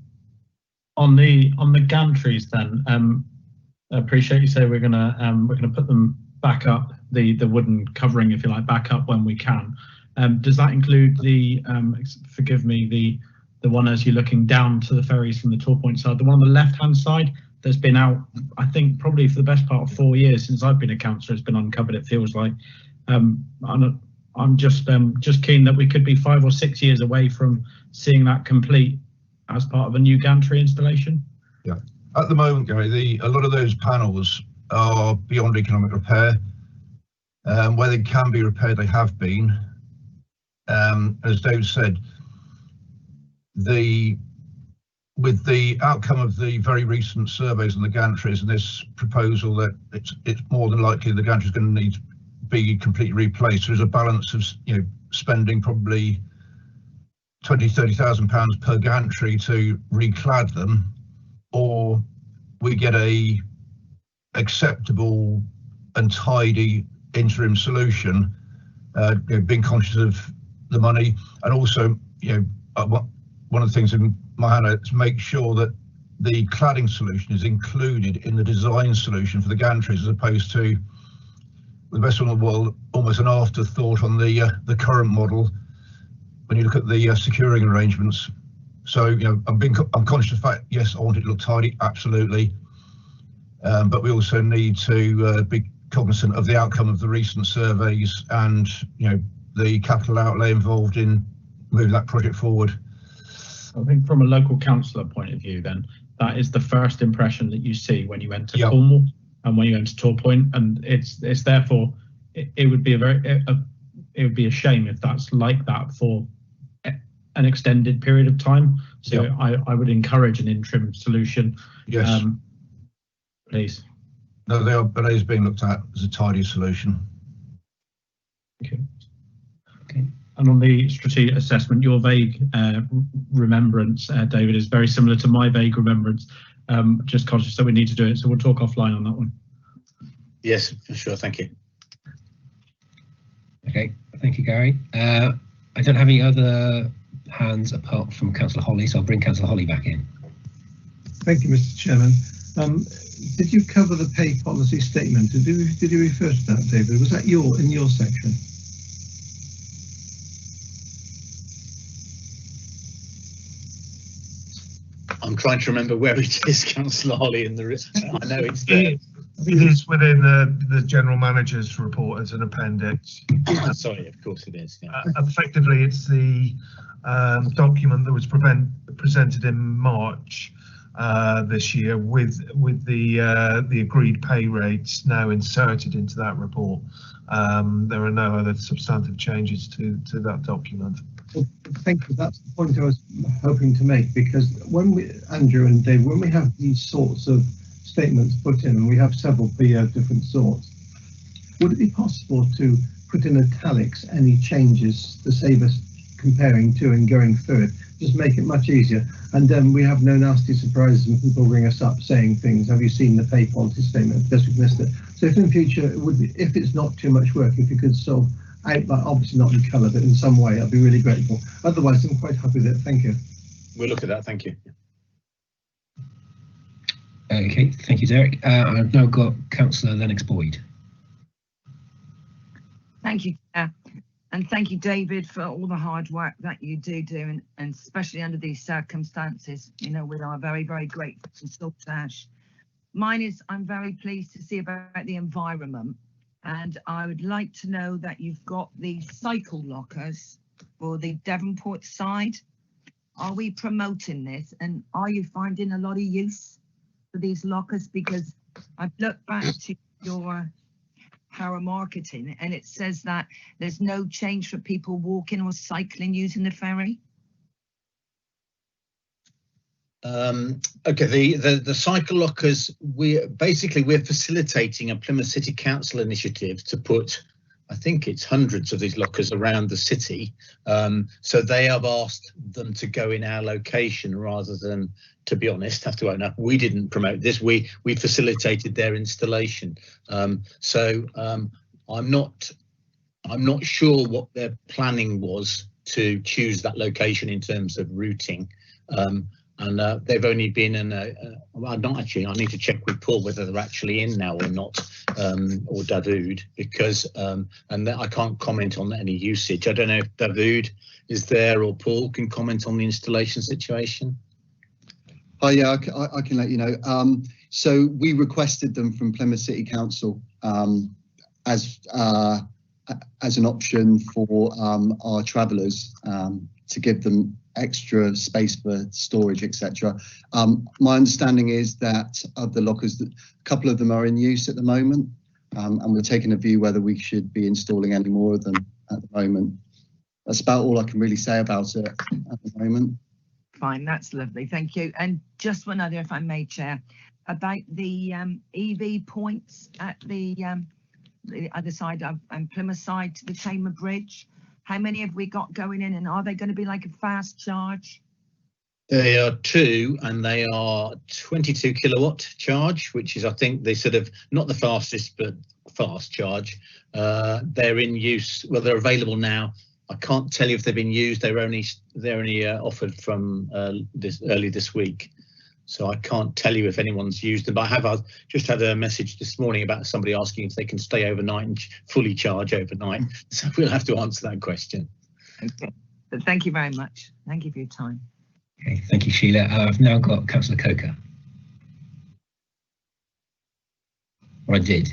the gantries, then, I appreciate you say we're gonna put them back up, the wooden covering, if you like, back up when we can. Does that include the forgive me, the one as you're looking down to the ferries from the Torpoint side, the one on the left hand side that's been out, I think probably for the best part of 4 years since I've been a councillor, it's been uncovered, it feels like. I'm just keen that we could be 5 or 6 years away from seeing that complete as part of a new gantry installation. Yeah, at the moment, Gary, a lot of those panels are beyond economic repair. Where they can be repaired, they have been. As Dave said, with the outcome of the very recent surveys on the gantries and this proposal that it's more than likely the gantry is going to need to be completely replaced, there's a balance of spending probably £20,000-30,000 per gantry to reclad them, or we get a acceptable and tidy interim solution, being conscious of the money, and also one of the things in my hand is make sure that the cladding solution is included in the design solution for the gantries, as opposed to the best one in the world, almost an afterthought on the current model when you look at the securing arrangements. So I'm conscious of the fact, yes, I want it to look tidy, absolutely, but we also need to be cognizant of the outcome of the recent surveys and the capital outlay involved in moving that project forward. I think from a local councillor point of view, then that is the first impression that you see when you enter Cornwall and when you enter Torpoint, and it's therefore it would be it would be a shame if that's like that for an extended period of time. So I would encourage an interim solution. Yes, please. No, but it is being looked at as a tidy solution. Okay. And on the strategic assessment, your vague remembrance, David, is very similar to my vague remembrance. Just conscious that we need to do it, so we'll talk offline on that one. Yes, for sure. Thank you. Okay, thank you, Gary. I don't have any other hands apart from Councillor Holly, so I'll bring Councillor Holly back in. Thank you, Mr. Chairman. Did you cover the pay policy statement? Did you refer to that, David? Was that in your section? I'm trying to remember where it is, Councillor Holly, in the. I know it's there. It is within the general manager's report as an appendix. Sorry, of course it is. Yeah. Effectively, it's the document that was presented in March this year with the agreed pay rates now inserted into that report. There are no other substantive changes to that document. Well, thank you. That's the point I was hoping to make, because when Andrew and Dave, when we have these sorts of statements put in, and we have several per different sorts, would it be possible to put in italics any changes to save us comparing to and going through it? Just make it much easier, and then we have no nasty surprises when people ring us up saying things. Have you seen the pay policy statement? Because we've missed it. So if in future it would be, if it's not too much work, if you could sort of outline, obviously not in colour, but in some way, I'd be really grateful. Otherwise, I'm quite happy with it. Thank you. We'll look at that. Thank you. Okay, thank you, Derek. I've now got Councillor Lennox Boyd. Thank you, Chair. And thank you, David, for all the hard work that you do, and especially under these circumstances. You know, we are very, very grateful to Saltash. Mine is, I'm very pleased to see about the environment, and I would like to know that you've got the cycle lockers for the Devonport side. Are we promoting this, and are you finding a lot of use for these lockers? Because I've looked back to your power marketing, and it says that there's no change for people walking or cycling using the ferry. Okay, the cycle lockers, we're facilitating a Plymouth City Council initiative to put, I think it's hundreds of these lockers around the city. So they have asked them to go in our location rather than, to be honest, have to own up, we didn't promote this. We facilitated their installation. So I'm not sure what their planning was to choose that location in terms of routing. And they've only been in well, not actually, I need to check with Paul whether they're actually in now or not, or Davood, because and I can't comment on any usage. I don't know if Davood is there or Paul can comment on the installation situation. Oh yeah, I can let you know. So we requested them from Plymouth City Council as an option for our travellers, to give them extra space for storage, etc. My understanding is that of the lockers, a couple of them are in use at the moment, and we're taking a view whether we should be installing any more of them at the moment. That's about all I can really say about it at the moment. Fine, that's lovely, thank you. And just one other, if I may, Chair, about the EV points at the other side of Plymouth side to the Tamar Bridge. How many have we got going in, and are they going to be like a fast charge? They are two, and they are 22 kilowatt charge, which is, I think, they sort of not the fastest, but fast charge. They're in use. Well, they're available now. I can't tell you if they've been used. They're only offered from early this week, so I can't tell you if anyone's used them. But I've just had a message this morning about somebody asking if they can stay overnight and fully charge overnight. So we'll have to answer that question. Okay, but thank you very much. Thank you for your time. Okay, thank you, Sheila. I've now got Councillor Coker. Or I did.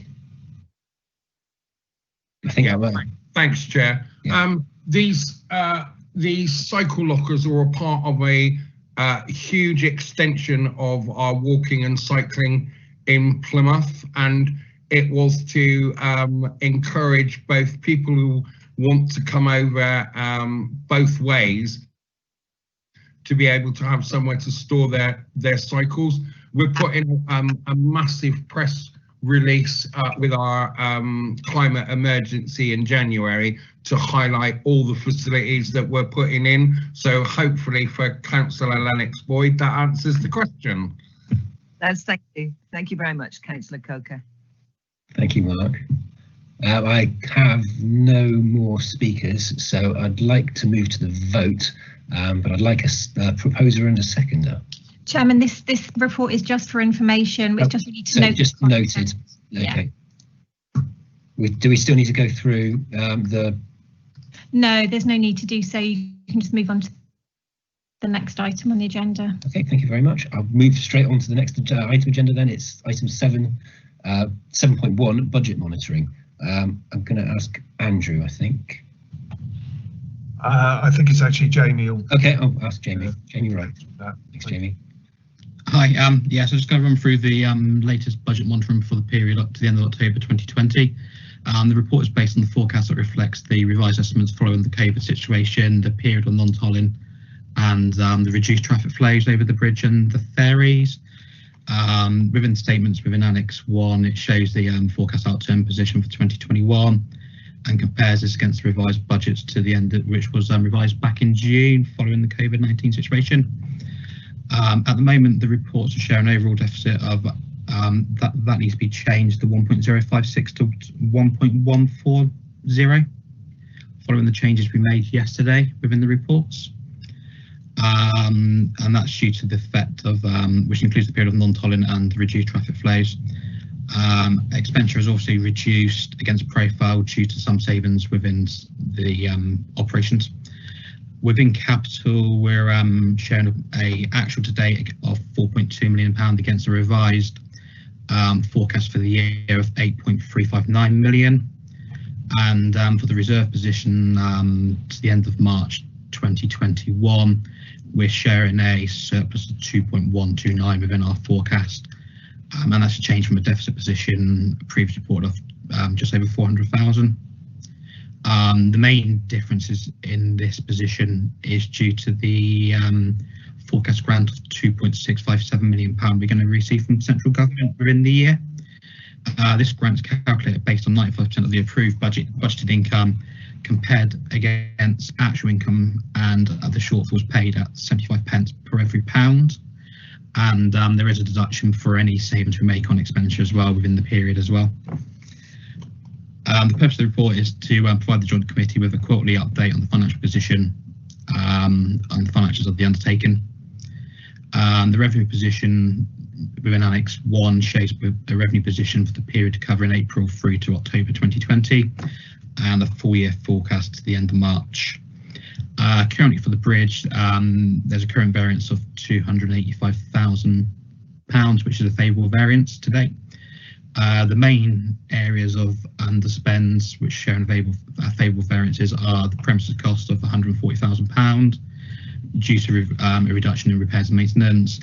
I think I will. Thanks, Chair. Yeah. These cycle lockers are a part of a huge extension of our walking and cycling in Plymouth, and it was to encourage both people who want to come over both ways to be able to have somewhere to store their cycles. We're putting a massive press release with our climate emergency in January to highlight all the facilities that we're putting in. So hopefully for Councillor Lennox Boyd, that answers the question. Thank you. Thank you very much, Councillor Coker. Thank you, Mark. I have no more speakers, so I'd like to move to the vote, but I'd like a proposer and a seconder. Chairman, this report is just for information. We just need to note. Just noted. Okay. Do we still need to go through the? No, there's no need to do so. You can just move on to the next item on the agenda. Okay, thank you very much. I'll move straight on to the next item agenda then. It's item 7.1, budget monitoring. I'm going to ask Andrew, I think. I think it's actually Jamie. Okay, I'll ask Jamie. Jamie, right. Thanks, Jamie. Hi, yeah, so just going to run through the latest budget monitoring for the period up to the end of October 2020. The report is based on the forecast that reflects the revised estimates following the COVID situation, the period of non-tolling, and the reduced traffic flows over the bridge and the ferries. Within statements within Annex 1, it shows the forecast outturn position for 2021 and compares this against the revised budgets to the end, which was revised back in June following the COVID-19 situation. At the moment, the reports show an overall deficit of that needs to be changed to 1.056 to 1.140, following the changes we made yesterday within the reports. And that's due to the effect of, which includes the period of non-tolling and reduced traffic flows. Expenditure is also reduced against profile due to some savings within the operations. Within capital, we're showing a actual to date of £4.2 million against a revised forecast for the year of 8.359 million. And for the reserve position to the end of March 2021, we're sharing a surplus of 2.129 within our forecast. And that's a change from a deficit position previous report of just over 400,000. The main differences in this position is due to the forecast grant of £2.657 million we're going to receive from central government within the year. This grant is calculated based on 95% of the approved budgeted income compared against actual income, and the shortfalls paid at 75 pence per every pound. And there is a deduction for any savings we make on expenditure as well within the period as well. The purpose of the report is to provide the Joint Committee with a quarterly update on the financial position and the financials of the undertaking. The revenue position within Annex 1 shows a revenue position for the period covering April through to October 2020 and a full year forecast to the end of March. Currently for the bridge, there's a current variance of £285,000, which is a favourable variance to date. The main areas of underspends which show favourable variances are the premises cost of £140,000 due to a reduction in repairs and maintenance.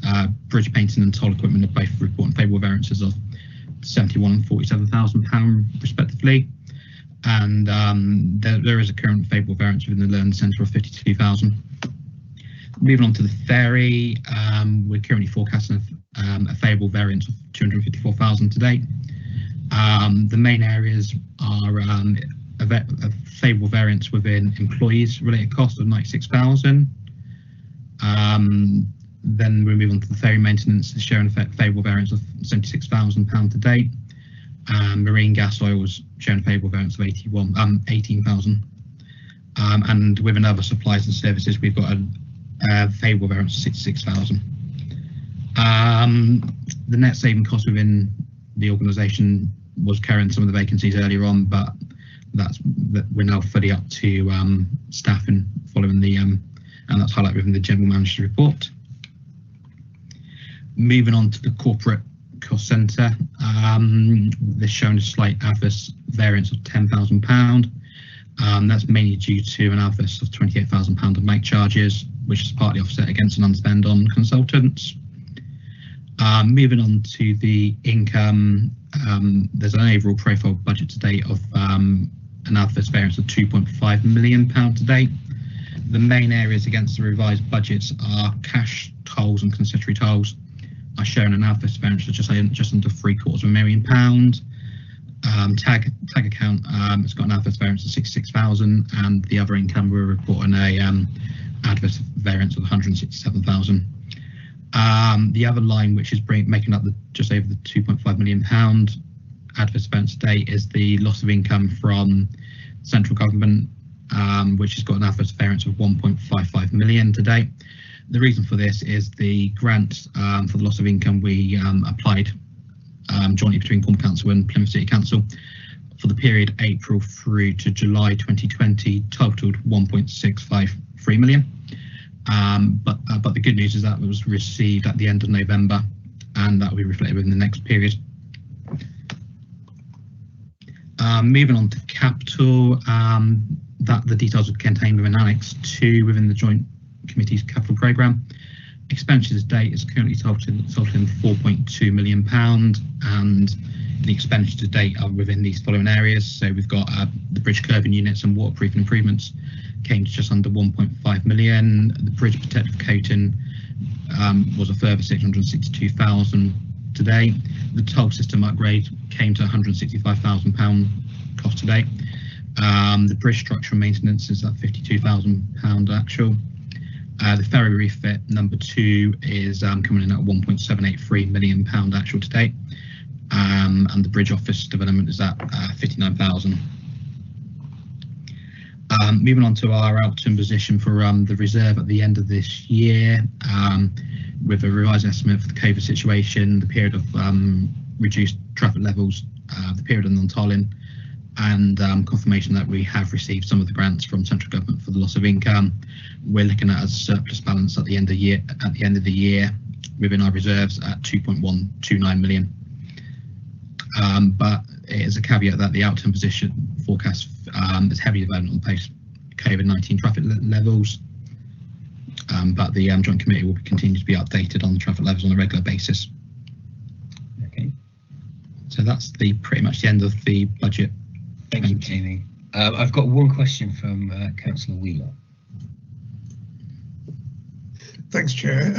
Bridge painting and toll equipment are both reporting favourable variances of £71,000 and £47,000 respectively. And there is a current favourable variance within the Learning Centre of £52,000. Moving on to the ferry, we're currently forecasting a favourable variance of £254,000 to date. The main areas are a favourable variance within employees related costs of £96,000. Then we move on to the ferry maintenance, showing a favourable variance of £76,000 to date. Marine gas oil was shown a favourable variance of £18,000. And within other supplies and services, we've got a favourable variance of £66,000. The net saving cost within the organisation was carrying some of the vacancies earlier on, but we're now fully up to staffing following the and that's highlighted within the General Manager's report. Moving on to the corporate cost centre, they're showing a slight adverse variance of £10,000. That's mainly due to an adverse of £28,000 of make charges, which is partly offset against an unspend on consultants. Moving on to the income, there's an overall profile budget to date of an adverse variance of £2.5 million to date. The main areas against the revised budgets are cash tolls and concessionary tolls are showing an adverse variance of just under £750,000. Tag account, it's got an adverse variance of £66,000, and the other income we're reporting a adverse variance of £167,000. The other line, which is making up just over the £2.5 million adverse events today is the loss of income from central government, which has got an adverse variance of 1.55 million today. The reason for this is the grant for the loss of income we applied jointly between Cornwall Council and Plymouth City Council for the period April through to July 2020 totaled 1.653 million. But the good news is that it was received at the end of November, and that will be reflected within the next period. Moving on to capital, that the details are contained within Annex 2 within the Joint Committee's capital programme. Expenditures to date is currently totaling £4.2 million, and the expenditures to date are within these following areas. So we've got the bridge curbing units and waterproofing improvements came to just under 1.5 million. The bridge protective coating was a further 662,000 today. The toll system upgrade came to £165,000 cost today. The bridge structure and maintenance is at £52,000 actual. The ferry refit number 2 is coming in at £1.783 million actual to date, and the bridge office development is at £59,000. Moving on to our outturn position for the reserve at the end of this year, with a revised estimate for the COVID situation, the period of reduced traffic levels, the period of non-tolling, and confirmation that we have received some of the grants from central government for the loss of income. We're looking at a surplus balance at the end of the year within our reserves at 2.129 million. But it is a caveat that the outturn position forecast is heavily dependent on post-COVID-19 traffic levels. But the Joint Committee will continue to be updated on the traffic levels on a regular basis. Okay. So that's pretty much the end of the budget. Thank you, Jamie. I've got one question from Councillor Wheeler. Thanks, Chair.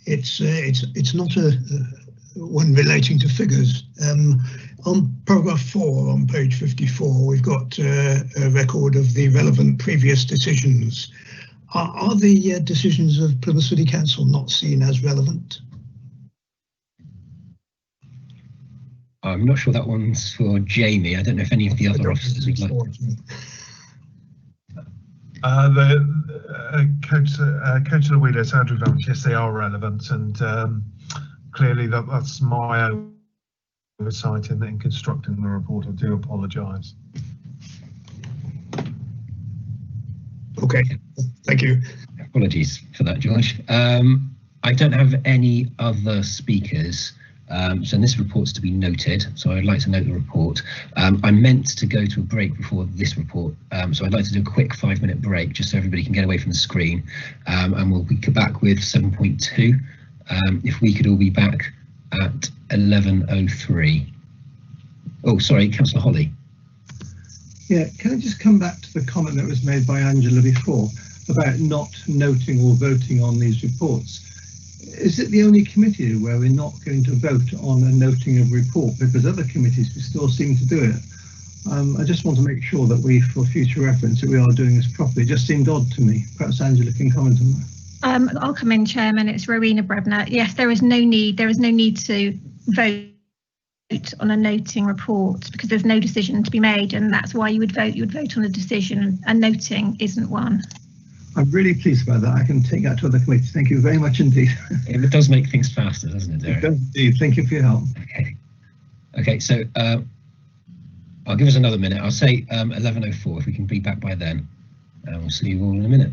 It's not one relating to figures. On paragraph 4 on page 54, we've got a record of the relevant previous decisions. Are the decisions of Plymouth City Council not seen as relevant? I'm not sure that one's for Jamie. I don't know if any of the other officers would like to. Councillor Wheeler, Andrew Valence, yes, they are relevant, and clearly that's my oversight in constructing the report. I do apologise. Okay, thank you. Apologies for that, George. I don't have any other speakers. So this report's to be noted, so I'd like to note the report. I meant to go to a break before this report, so I'd like to do a quick 5-minute break just so everybody can get away from the screen, and we'll be back with 7.2. If we could all be back at 11:03. Oh, sorry, Councillor Holly. Yeah, can I just come back to the comment that was made by Angela before about not noting or voting on these reports? Is it the only committee where we're not going to vote on a noting of report, because other committees we still seem to do it? I just want to make sure that we, for future reference, that we are doing this properly. It just seemed odd to me. Perhaps Angela can comment on that. I'll come in, Chairman. It's Rowena Brebner. Yes, there is no need to vote on a noting report because there's no decision to be made, and that's why you would vote on a decision, and noting isn't one. I'm really pleased about that. I can take that to other committees. Thank you very much indeed. It does make things faster, doesn't it, Derek? It does indeed. Thank you for your help. Okay, so I'll give us another minute. I'll say 11:04 if we can be back by then, and we'll see you all in a minute.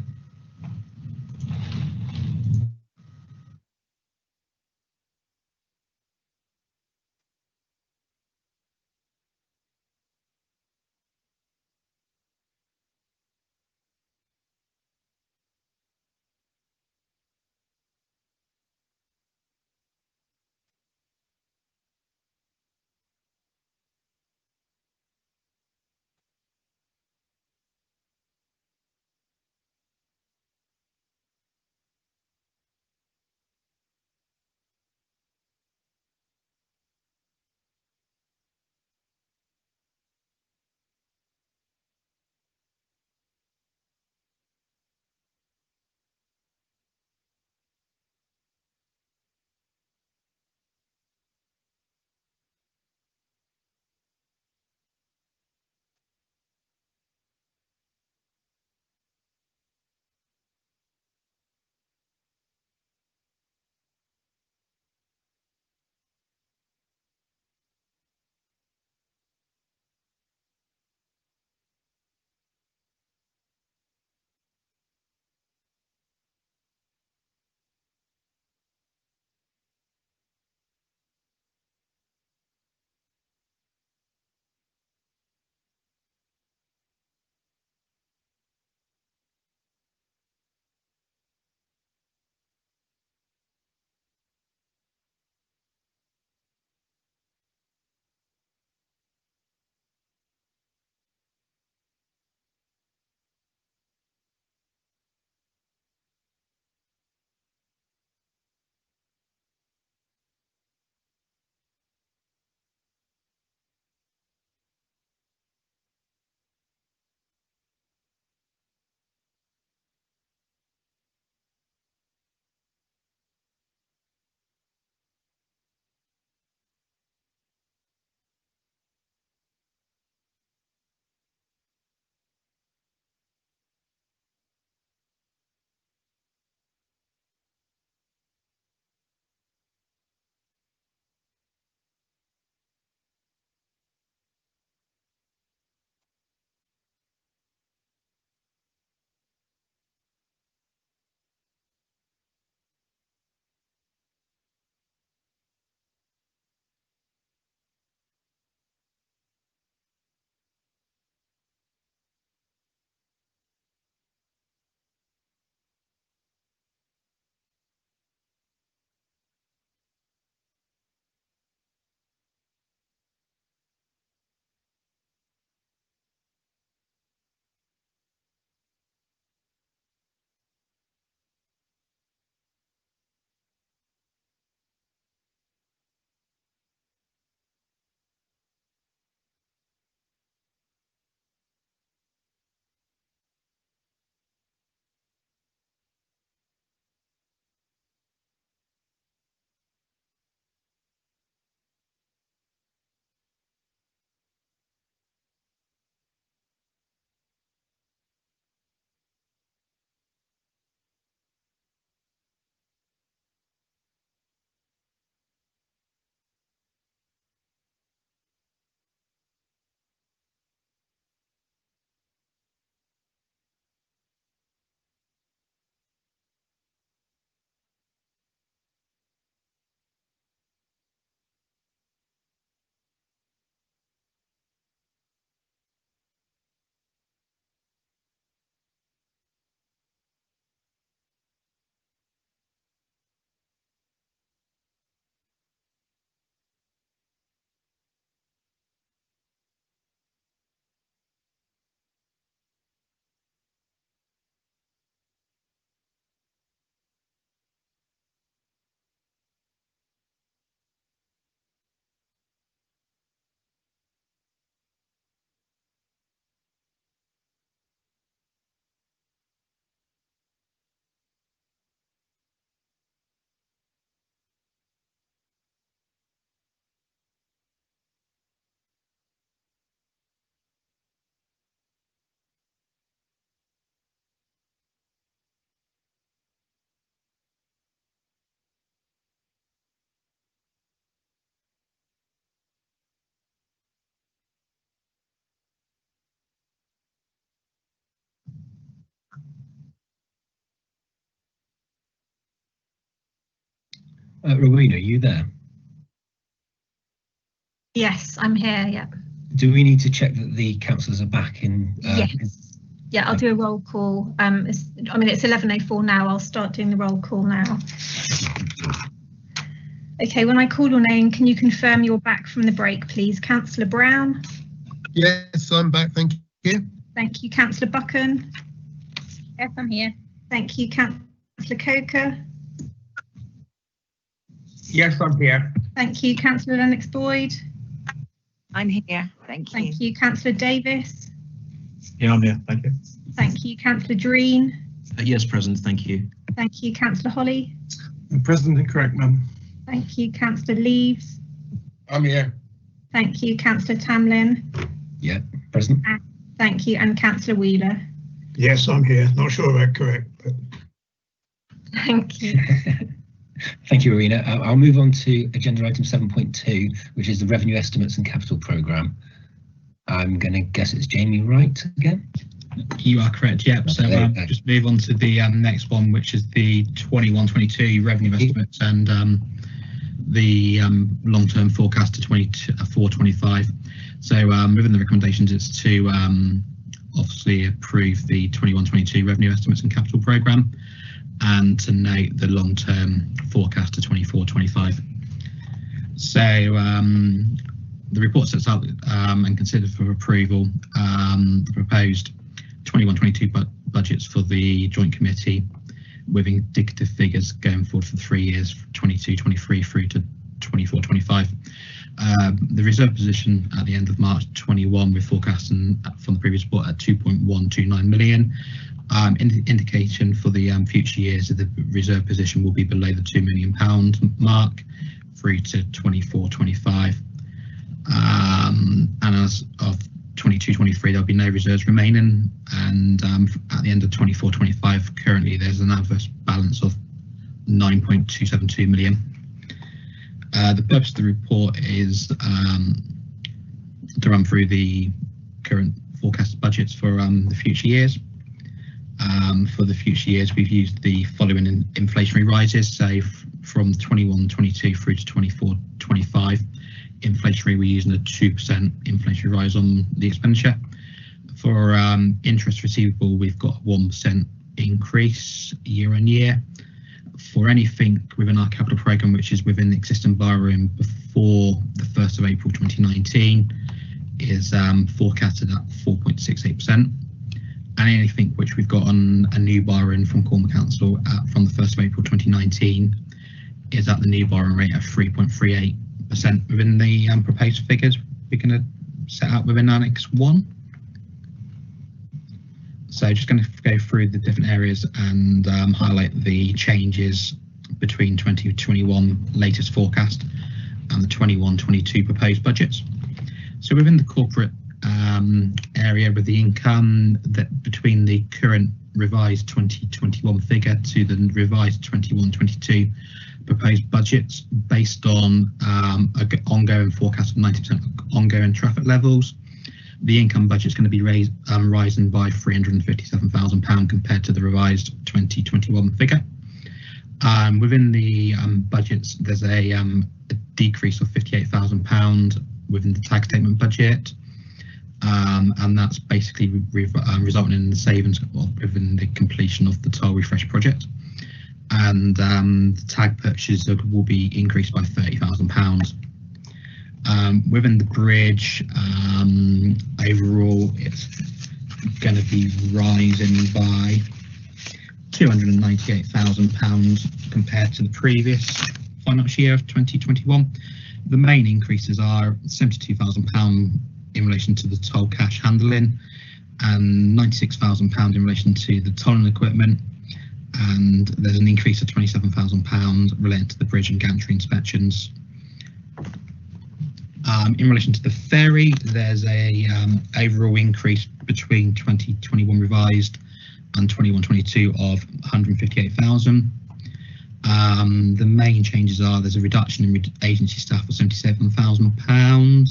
Rowena, are you there? Yes, I'm here. Yeah. Do we need to check that the councillors are back in? Yes. Yeah, I'll do a roll call. I mean, it's 11:04 now. I'll start doing the roll call now. Okay, when I call your name, can you confirm you're back from the break, please? Councillor Brown? Yes, I'm back. Thank you. Thank you. Councillor Buchan? Yes, I'm here. Thank you. Councillor Coker? Yes, I'm here. Thank you. Councillor Lennox Boyd? I'm here. Thank you. Thank you. Councillor Davis? Yeah, I'm here. Thank you. Thank you. Councillor Dreen? Yes, present. Thank you. Thank you. Councillor Holly? Present and correct, ma'am. Thank you. Councillor Leaves? I'm here. Thank you. Councillor Tamlin? Yeah, present. Thank you. And Councillor Wheeler? Yes, I'm here. Not sure about correct, but thank you. Thank you, Irina. I'll move on to agenda item 7.2, which is the revenue estimates and capital programme. I'm going to guess it's Jamie Wright again. You are correct, yep. So just move on to the next one, which is the 21-22 revenue estimates and the long-term forecast to 24-25. So within the recommendations, it's to obviously approve the 21-22 revenue estimates and capital programme, and to note the long-term forecast to 24-25. So the report sets out and considered for approval the proposed 21-22 budgets for the Joint Committee, with indicative figures going forward for 3 years, 22-23 through to 24-25. The reserve position at the end of March 21, we're forecasting from the previous report at 2.129 million. Indication for the future years that the reserve position will be below the £2 million mark through to 24-25. And as of 22-23, there'll be no reserves remaining, and at the end of 24-25, currently there's an adverse balance of 9.272 million. The purpose of the report is to run through the current forecast budgets for the future years. For the future years, we've used the following inflationary rises, so from 21-22 through to 24-25. Inflationary, we're using a 2% inflationary rise on the expenditure. For interest receivable, we've got a 1% increase year on year. For anything within our capital programme, which is within the existing borrowing before the 1st of April 2019, is forecasted at 4.68%. And anything which we've got on a new borrowing from Cornwall Council from the 1st of April 2019 is at the new borrowing rate of 3.38%. Within the proposed figures we're going to set out within Annex 1. So just going to go through the different areas and highlight the changes between 2021 latest forecast and the 21-22 proposed budgets. So within the corporate area with the income, that between the current revised 2021 figure to the revised 21-22 proposed budgets, based on ongoing forecast of 90% ongoing traffic levels, the income budget is going to be rising by £357,000 compared to the revised 2021 figure. Within the budgets, there's a decrease of £58,000 within the tag statement budget, and that's basically resulting in the savings within the completion of the toll refresh project. And the tag purchases will be increased by £30,000. Within the bridge, overall it's going to be rising by £298,000 compared to the previous financial year of 2021. The main increases are £72,000 in relation to the toll cash handling and £96,000 in relation to the tolling equipment. And there's an increase of £27,000 relating to the bridge and gantry inspections. In relation to the ferry, there's a overall increase between 2021 revised and 21-22 of £158,000. The main changes are there's a reduction in agency staff of £77,000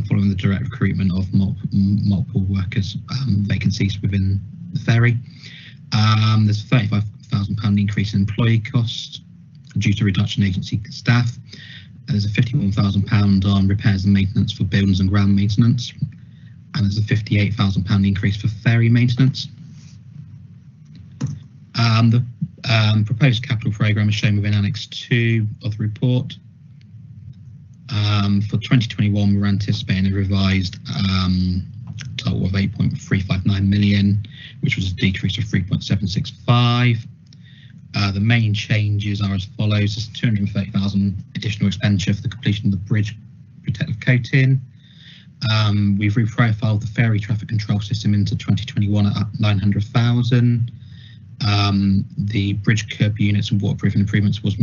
following the direct recruitment of multiple workers vacancies within the ferry. There's a £35,000 increase in employee costs due to reduction in agency staff. There's a £51,000 on repairs and maintenance for buildings and ground maintenance, and there's a £58,000 increase for ferry maintenance. The proposed capital programme is shown within Annex 2 of the report. For 2021, we're anticipating a revised total of 8.359 million, which was a decrease of 3.765. The main changes are as follows: there's 230,000 additional expenditure for the completion of the bridge protective coating. We've reprofiled the ferry traffic control system into 2021 at 900,000. The bridge curb units and waterproofing improvements was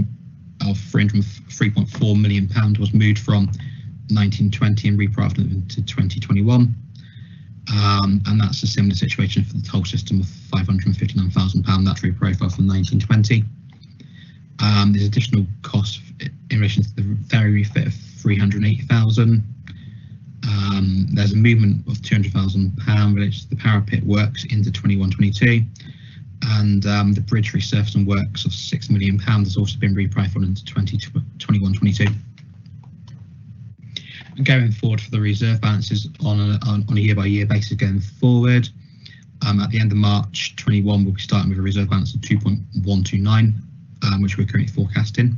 of £303.4 million was moved from 1920 and reprofiled into 2021. And that's a similar situation for the toll system of £559,000. That's reprofiled from 1920. There's additional costs in relation to the ferry refit of £380,000. There's a movement of £200,000 related to the parapet works into 21-22. And the bridge resurfacing works of £6 million has also been reprofiled into 21-22. Going forward for the reserve balances on a year-by-year basis going forward, at the end of March 21, we'll be starting with a reserve balance of 2.129, which we're currently forecasting.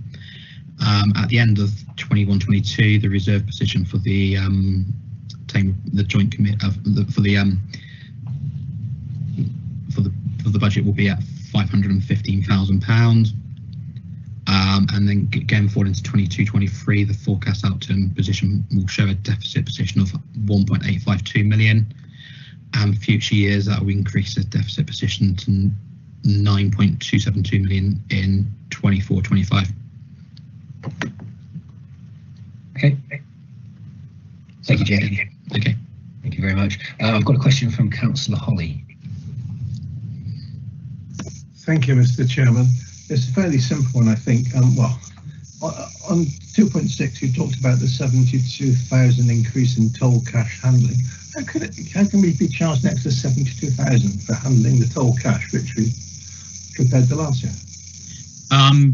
At the end of 21-22, the reserve position for the joint committee for the budget will be at £515,000. And then going forward into 22-23, the forecast outturn position will show a deficit position of 1.852 million, and future years that will increase the deficit position to 9.272 million in 24-25. Okay. Thank you, Jay. Okay. Thank you very much. I've got a question from Councillor Holly. Thank you, Mr. Chairman. It's a fairly simple one, I think. Well, on 2.6, you talked about the 72,000 increase in toll cash handling. How can we be charged an extra 72,000 for handling the toll cash, which we compared to last year?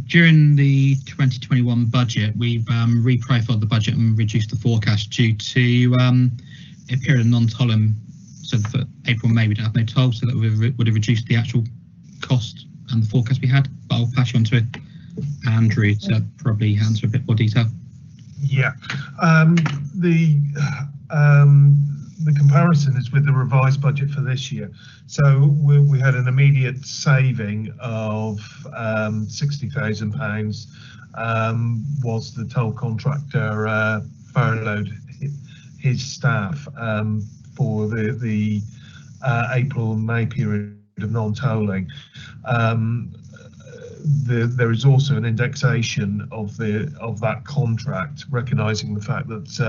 During the 2021 budget, we've reprofiled the budget and reduced the forecast due to a period of non-tolling. So for April and May, we don't have no toll, so that would have reduced the actual cost and the forecast we had. But I'll pass you on to Andrew to probably answer a bit more detail. Yeah, the comparison is with the revised budget for this year. So we had an immediate saving of £60,000 whilst the toll contractor furloughed his staff for the April and May period of non-tolling. There is also an indexation of that contract, recognising the fact that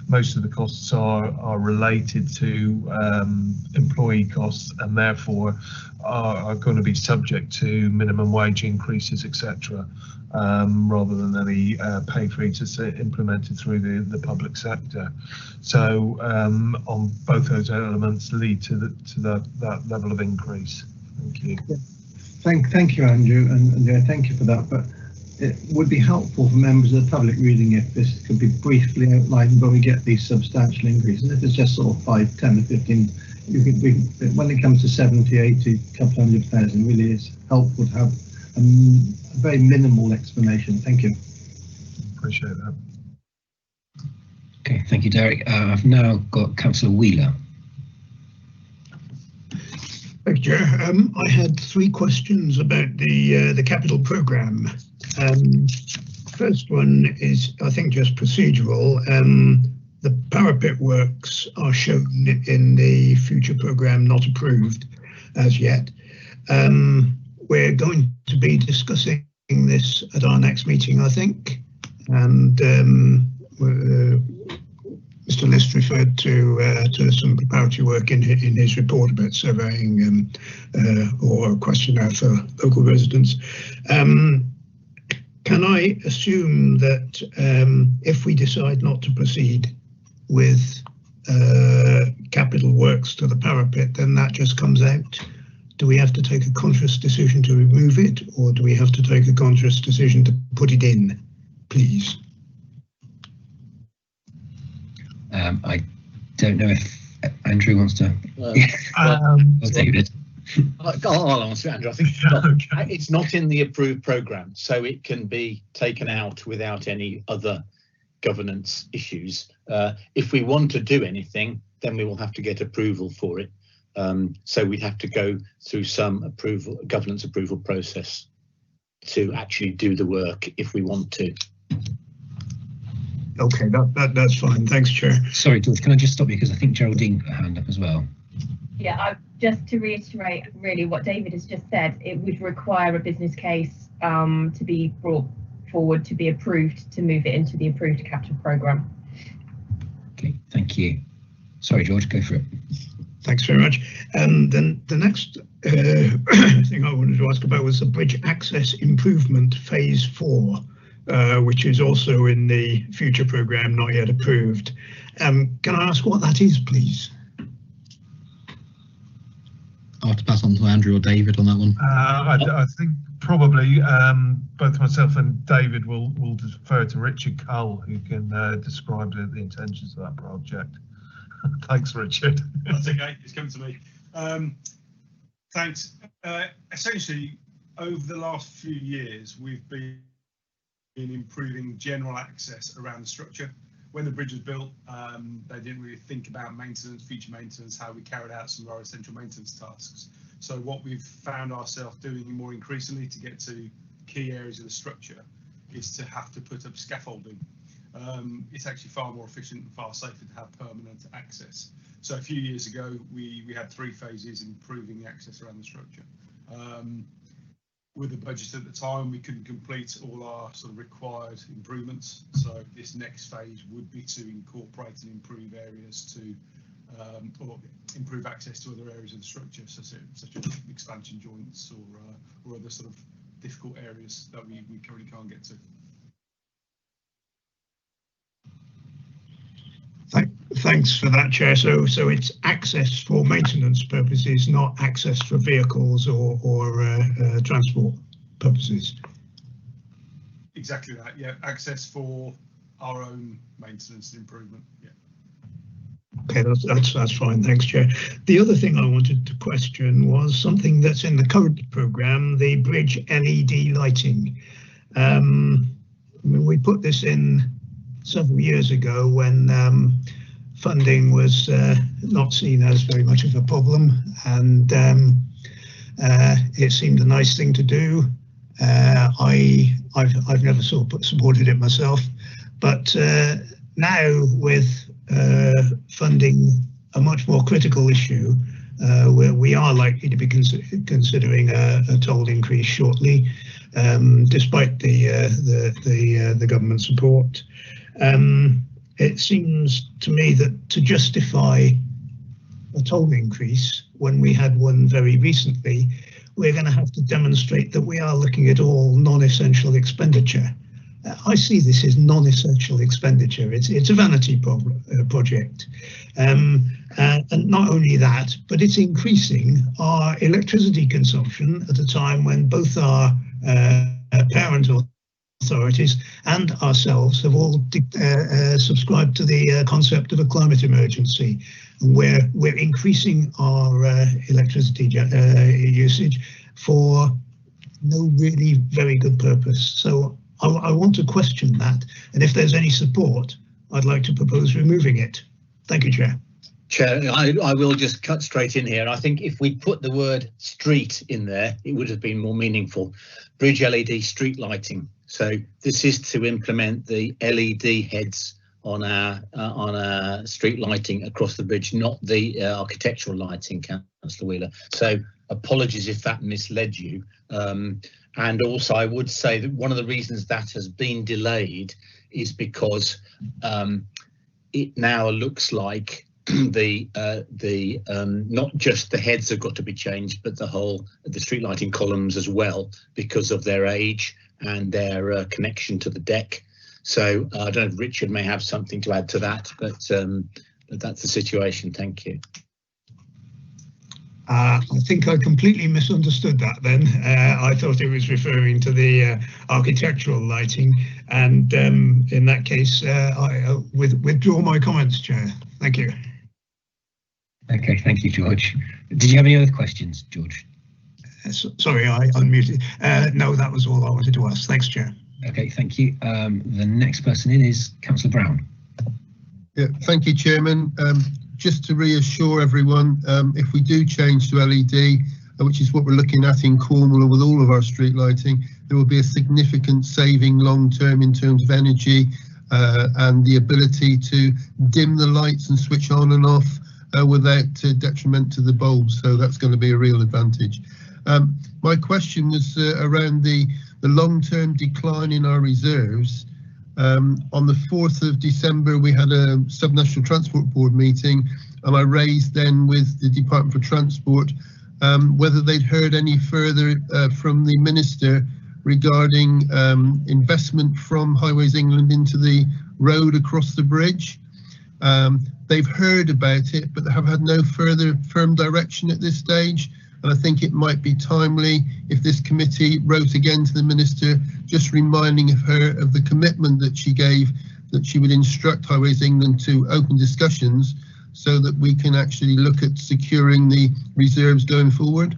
most of the costs are related to employee costs and therefore are going to be subject to minimum wage increases, etc., rather than any pay freezes implemented through the public sector. So on both those elements lead to that level of increase. Thank you. Thank you, Andrew, and thank you for that. But it would be helpful for members of the public reading if this could be briefly outlined when we get these substantial increases. If it's just sort of 5, 10, or 15, when it comes to 70, 80, couple hundred thousand, really is helpful to have a very minimal explanation. Thank you. Appreciate that. Okay, thank you, Derek. I've now got Councillor Wheeler. Thank you, Chair. I had 3 questions about the capital programme. First one is, I think, just procedural. The parapet works are shown in the future programme, not approved as yet. We're going to be discussing this at our next meeting, I think, and Mr. List referred to some preparatory work in his report about surveying or a questionnaire for local residents. Can I assume that if we decide not to proceed with capital capital works to the parapet, then that just comes out. Do we have to take a conscious decision to remove it, or do we have to take a conscious decision to put it in, please? I don't know if Andrew wants to. David. I'll answer, Andrew. I think it's not in the approved programme, so it can be taken out without any other governance issues. If we want to do anything, then we will have to get approval for it. So we'd have to go through some governance approval process to actually do the work if we want to. Okay, that's fine. Thanks, Chair. Sorry, George, can I just stop you because I think Geraldine put her hand up as well. Yeah, just to reiterate really what David has just said, it would require a business case to be brought forward to be approved to move it into the approved capital programme. Okay, thank you. Sorry, George, go for it. Thanks very much. Then the next thing I wanted to ask about was the bridge access improvement phase 4, which is also in the future programme, not yet approved. Can I ask what that is, please? I'll have to pass on to Andrew or David on that one. I think probably both myself and David will defer to Richard Cull, who can describe the intentions of that project. Thanks, Richard. That's okay, it's come to me. Thanks. Essentially, over the last few years, we've been improving general access around the structure. When the bridge was built, they didn't really think about maintenance, future maintenance, how we carried out some of our essential maintenance tasks. So what we've found ourselves doing more increasingly to get to key areas of the structure is to have to put up scaffolding. It's actually far more efficient and far safer to have permanent access. So a few years ago, we had 3 phases improving the access around the structure. With the budget at the time, we couldn't complete all our sort of required improvements. So this next phase would be to incorporate and improve areas to, or improve access to other areas of the structure, such as expansion joints or other sort of difficult areas that we currently can't get to. Thanks for that, Chair. So it's access for maintenance purposes, not access for vehicles or transport purposes. Exactly that, yeah. Access for our own maintenance and improvement, yeah. Okay, that's fine. Thanks, Chair. The other thing I wanted to question was something that's in the current programme, the bridge LED lighting. I mean, we put this in several years ago when funding was not seen as very much of a problem, and it seemed a nice thing to do. I've never supported it myself, but now with funding a much more critical issue, where we are likely to be considering a toll increase shortly, despite the government support. It seems to me that to justify a toll increase when we had one very recently, we're going to have to demonstrate that we are looking at all non-essential expenditure. I see this as non-essential expenditure. It's a vanity project. And not only that, but it's increasing our electricity consumption at a time when both our parent authorities and ourselves have all subscribed to the concept of a climate emergency, and we're increasing our electricity usage for no really very good purpose. So I want to question that, and if there's any support, I'd like to propose removing it. Thank you, Chair. Chair, I will just cut straight in here. I think if we put the word street in there, it would have been more meaningful. Bridge LED street lighting. So this is to implement the LED heads on our street lighting across the bridge, not the architectural lighting, Councillor Wheeler. So apologies if that misled you. And also I would say that one of the reasons that has been delayed is because it now looks like not just the heads have got to be changed, but the street lighting columns as well, because of their age and their connection to the deck. So I don't know if Richard may have something to add to that, but that's the situation. Thank you. I think I completely misunderstood that then. I thought it was referring to the architectural lighting, and in that case, I withdraw my comments, Chair. Thank you. Okay, thank you, George. Did you have any other questions, George? Sorry, I unmuted. No, that was all I wanted to ask. Thanks, Chair. Okay, thank you. The next person in is Councillor Brown. Yeah, thank you, Chairman. Just to reassure everyone, if we do change to LED, which is what we're looking at in Cornwall and with all of our street lighting, there will be a significant saving long term in terms of energy and the ability to dim the lights and switch on and off without detriment to the bulbs. So that's going to be a real advantage. My question was around the long-term decline in our reserves. On the 4th of December, we had a Subnational Transport Board meeting, and I raised then with the Department for Transport whether they'd heard any further from the Minister regarding investment from Highways England into the road across the bridge. They've heard about it, but they have had no further firm direction at this stage. And I think it might be timely if this committee wrote again to the Minister, just reminding her of the commitment that she gave, that she would instruct Highways England to open discussions so that we can actually look at securing the reserves going forward.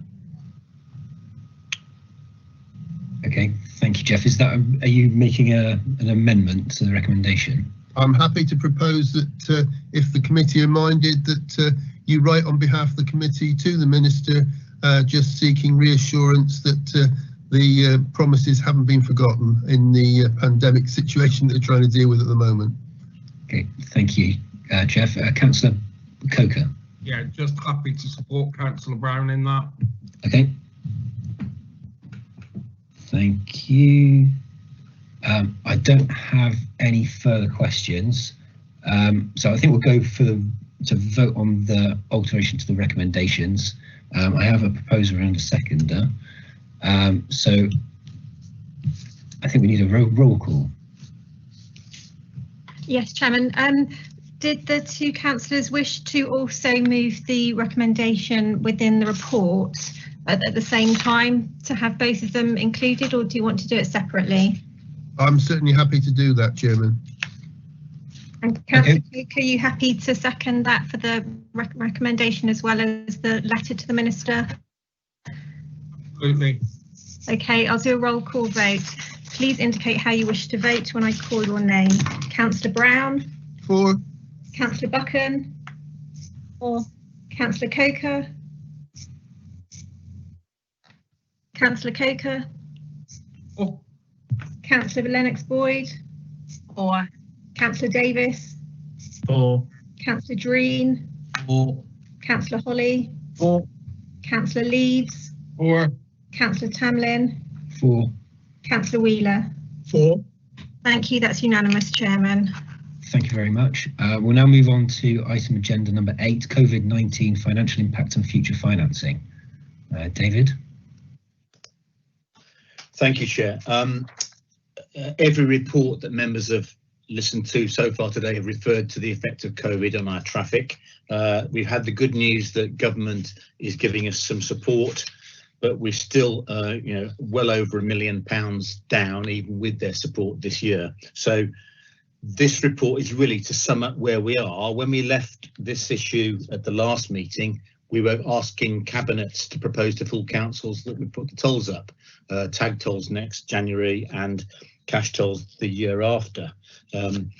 Okay, thank you, Jeff. Is that, are you making an amendment to the recommendation? I'm happy to propose that if the committee are minded, that you write on behalf of the committee to the Minister, just seeking reassurance that the promises haven't been forgotten in the pandemic situation that they're trying to deal with at the moment. Okay, thank you, Jeff. Councillor Coker. Yeah, just happy to support Councillor Brown in that. Okay. Thank you. I don't have any further questions, so I think we'll go to vote on the alteration to the recommendations. I have a proposer and a seconder, so I think we need a roll call. Yes, Chairman. Did the two councillors wish to also move the recommendation within the report at the same time to have both of them included, or do you want to do it separately? I'm certainly happy to do that, Chairman. And Councillor Cook, are you happy to second that for the recommendation as well as the letter to the Minister? Absolutely. Okay, I'll do a roll call vote. Please indicate how you wish to vote when I call your name. Councillor Brown? For. Councillor Buchan? For. Councillor Coker? Councillor Coker? For. Councillor Lennox-Boyd? For. Councillor Davis? For. Councillor Dreen? For. Councillor Holly? For. Councillor Leeds? For. Councillor Tamlin? For. Councillor Wheeler? For. Thank you, that's unanimous, Chairman. Thank you very much. We'll now move on to item agenda number 8, COVID-19 financial impact and future financing. David? Thank you, Chair. Every report that members have listened to so far today have referred to the effect of COVID on our traffic. We've had the good news that government is giving us some support, but we're still well over £1 million down even with their support this year. So this report is really to sum up where we are. When we left this issue at the last meeting, we were asking cabinets to propose to full councils that we put the tolls up, tag tolls next January and cash tolls the year after.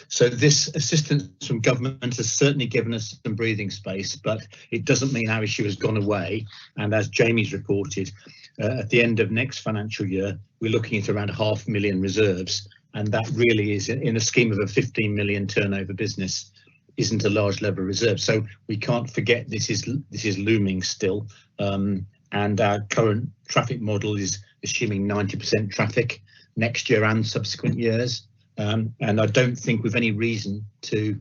So this assistance from government has certainly given us some breathing space, but it doesn't mean our issue has gone away. And as Jamie's reported, at the end of next financial year, we're looking at around 500,000 reserves. And that really is, in a scheme of a 15 million turnover business, isn't a large level of reserve. So we can't forget this is looming still. And our current traffic model is assuming 90% traffic next year and subsequent years. And I don't think we've any reason to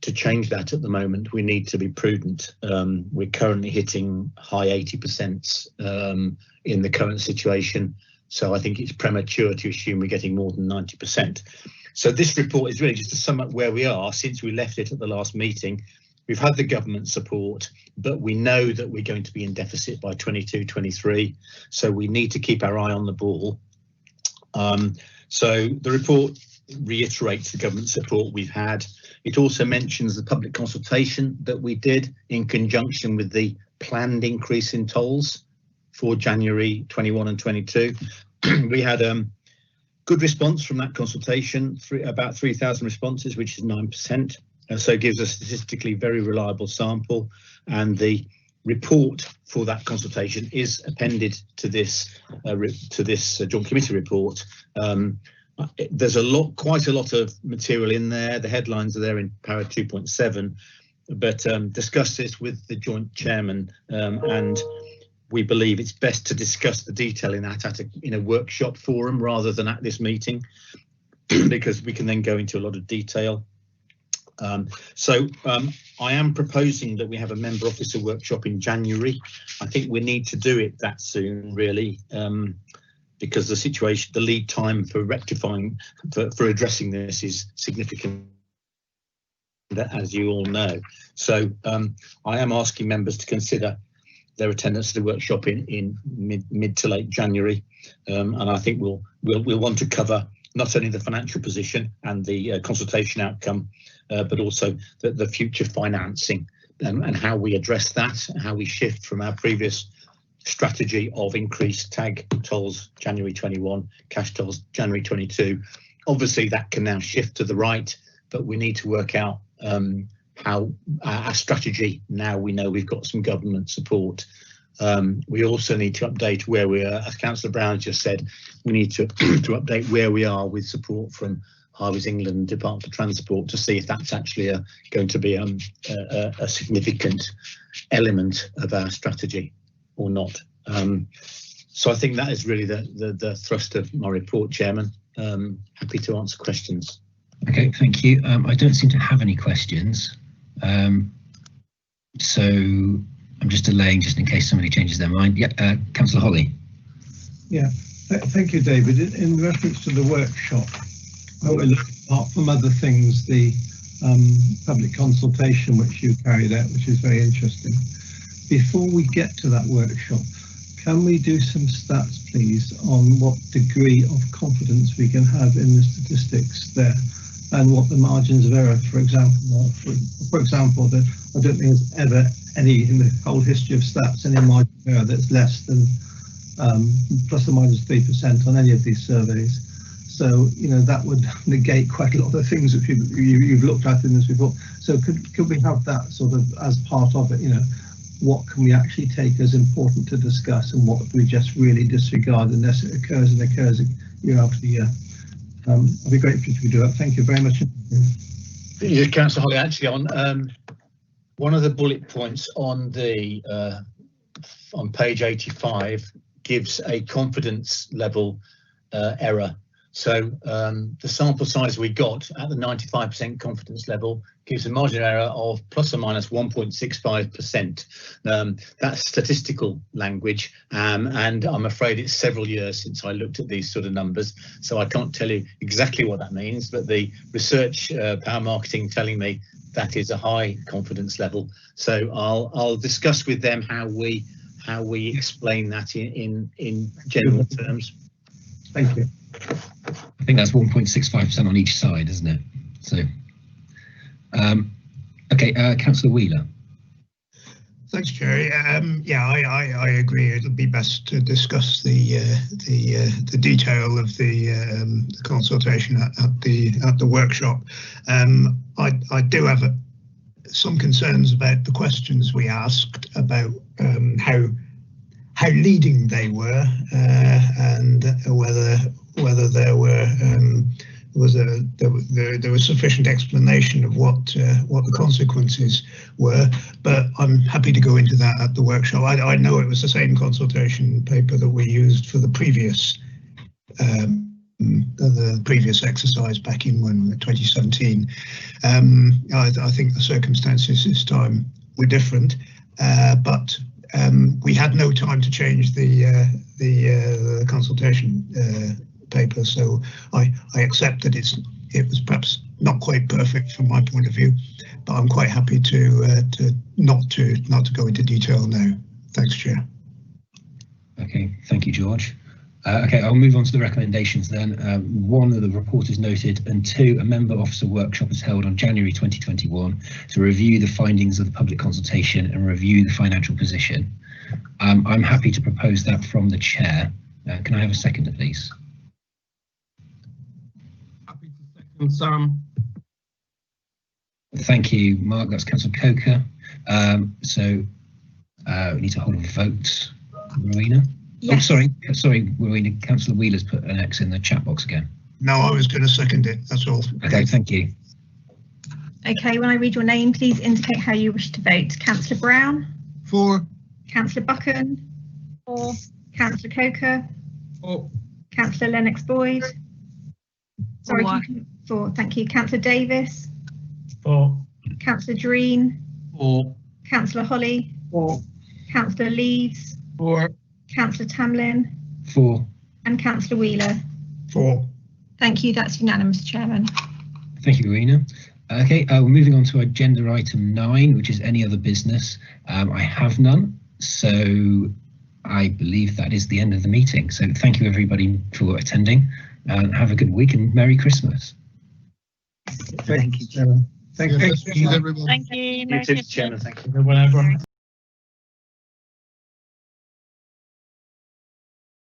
change that at the moment. We need to be prudent. We're currently hitting high 80% in the current situation. So I think it's premature to assume we're getting more than 90%. So this report is really just to sum up where we are since we left it at the last meeting. we've had the government support, but we know that we're going to be in deficit by 22-23, so we need to keep our eye on the ball. So the report reiterates the government support we've had. It also mentions the public consultation that we did in conjunction with the planned increase in tolls for January 21 and 22. We had good response from that consultation, about 3,000 responses, which is 9%. So it gives a statistically very reliable sample, and the report for that consultation is appended to this joint committee report. There's quite a lot of material in there. The headlines are there in para 2.7, but discuss this with the joint chairman, and we believe it's best to discuss the detail in that in a workshop forum rather than at this meeting, because we can then go into a lot of detail. I am proposing that we have a member officer workshop in January. I think we need to do it that soon, really, because the situation, the lead time for rectifying, for addressing this is significant, as you all know. So I am asking members to consider their attendance at the workshop in mid to late January, and I think we'll want to cover not only the financial position and the consultation outcome, but also the future financing and how we address that, how we shift from our previous strategy of increased tag tolls January 21, cash tolls January 22. Obviously that can now shift to the right, but we need to work out how our strategy, now we know we've got some government support. We also need to update where we are, as Councillor Brown just said, we need to update where we are with support from Highways England, Department for Transport, to see if that's actually going to be a significant element of our strategy or not. So I think that is really the thrust of my report, Chairman. Happy to answer questions. Okay, thank you. I don't seem to have any questions. So I'm just delaying just in case somebody changes their mind. Yeah, Councillor Holly. Yeah, thank you, David. In reference to the workshop, apart from other things, the public consultation which you carried out, which is very interesting. Before we get to that workshop, can we do some stats, please, on what degree of confidence we can have in the statistics there, and what the margins of error, for example, for example, that I don't think there's ever any in the whole history of stats any margin of error that's less than plus or minus 3% on any of these surveys. So, you know, that would negate quite a lot of the things that you've looked at in this report. So could we have that sort of as part of it, you know, what can we actually take as important to discuss and what do we just really disregard unless it occurs and occurs year after year? I'd be grateful if you could do that. Thank you very much. Yeah, Councillor Holly, actually on one of the bullet points on the on page 85 gives a confidence level error. So the sample size we got at the 95% confidence level gives a margin of error of plus or minus 1.65%. That's statistical language, and I'm afraid it's several years since I looked at these sort of numbers, so I can't tell you exactly what that means, but the research power marketing telling me that is a high confidence level. So I'll discuss with them how we explain that in general terms. Thank you. I think that's 1.65% on each side, isn't it? So, okay, Councillor Wheeler. Thanks, Jerry. Yeah, I agree. It'll be best to discuss the detail of the consultation at the workshop. I do have some concerns about the questions we asked about how leading they were and whether there was sufficient explanation of what the consequences were, but I'm happy to go into that at the workshop. I know it was the same consultation paper that we used for the previous exercise back in 2017. I think the circumstances this time were different, but we had no time to change the consultation paper, so I accept that it was perhaps not quite perfect from my point of view, but I'm quite happy to not to go into detail now. Thanks, Chair. Okay, thank you, George. Okay, I'll move on to the recommendations then. One, that the report is noted, and two, a member officer workshop is held on January 2021 to review the findings of the public consultation and review the financial position. I'm happy to propose that from the chair. Can I have a seconder, please? Happy to second, Sam. Thank you, Mark. That's Councillor Coker. We need to hold a vote. Rowena? Yes. Oh, sorry, Rowena. Councillor Wheeler's put an X in the chat box again. No, I was going to second it. That's all. Okay, thank you. Okay, when I read your name, please indicate how you wish to vote. Councillor Brown? For. Councillor Buchan? For. Councillor Coker? For. Councillor Lennox Boyd? Sorry, For. Thank you. Councillor Davis? For. Councillor Dreen? For. Councillor Holly? For. Councillor Leeds? For. Councillor Tamlin? For. And Councillor Wheeler? For. Thank you. That's unanimous, Chairman. Thank you, Rowena. Okay, we're moving on to agenda item 9, which is any other business. I have none, so I believe that is the end of the meeting. So thank you everybody for attending, and have a good week and Merry Christmas. Thank you, Chairman. Thank you, everyone. Thank you. You too, Chairman. Thank you. Everyone.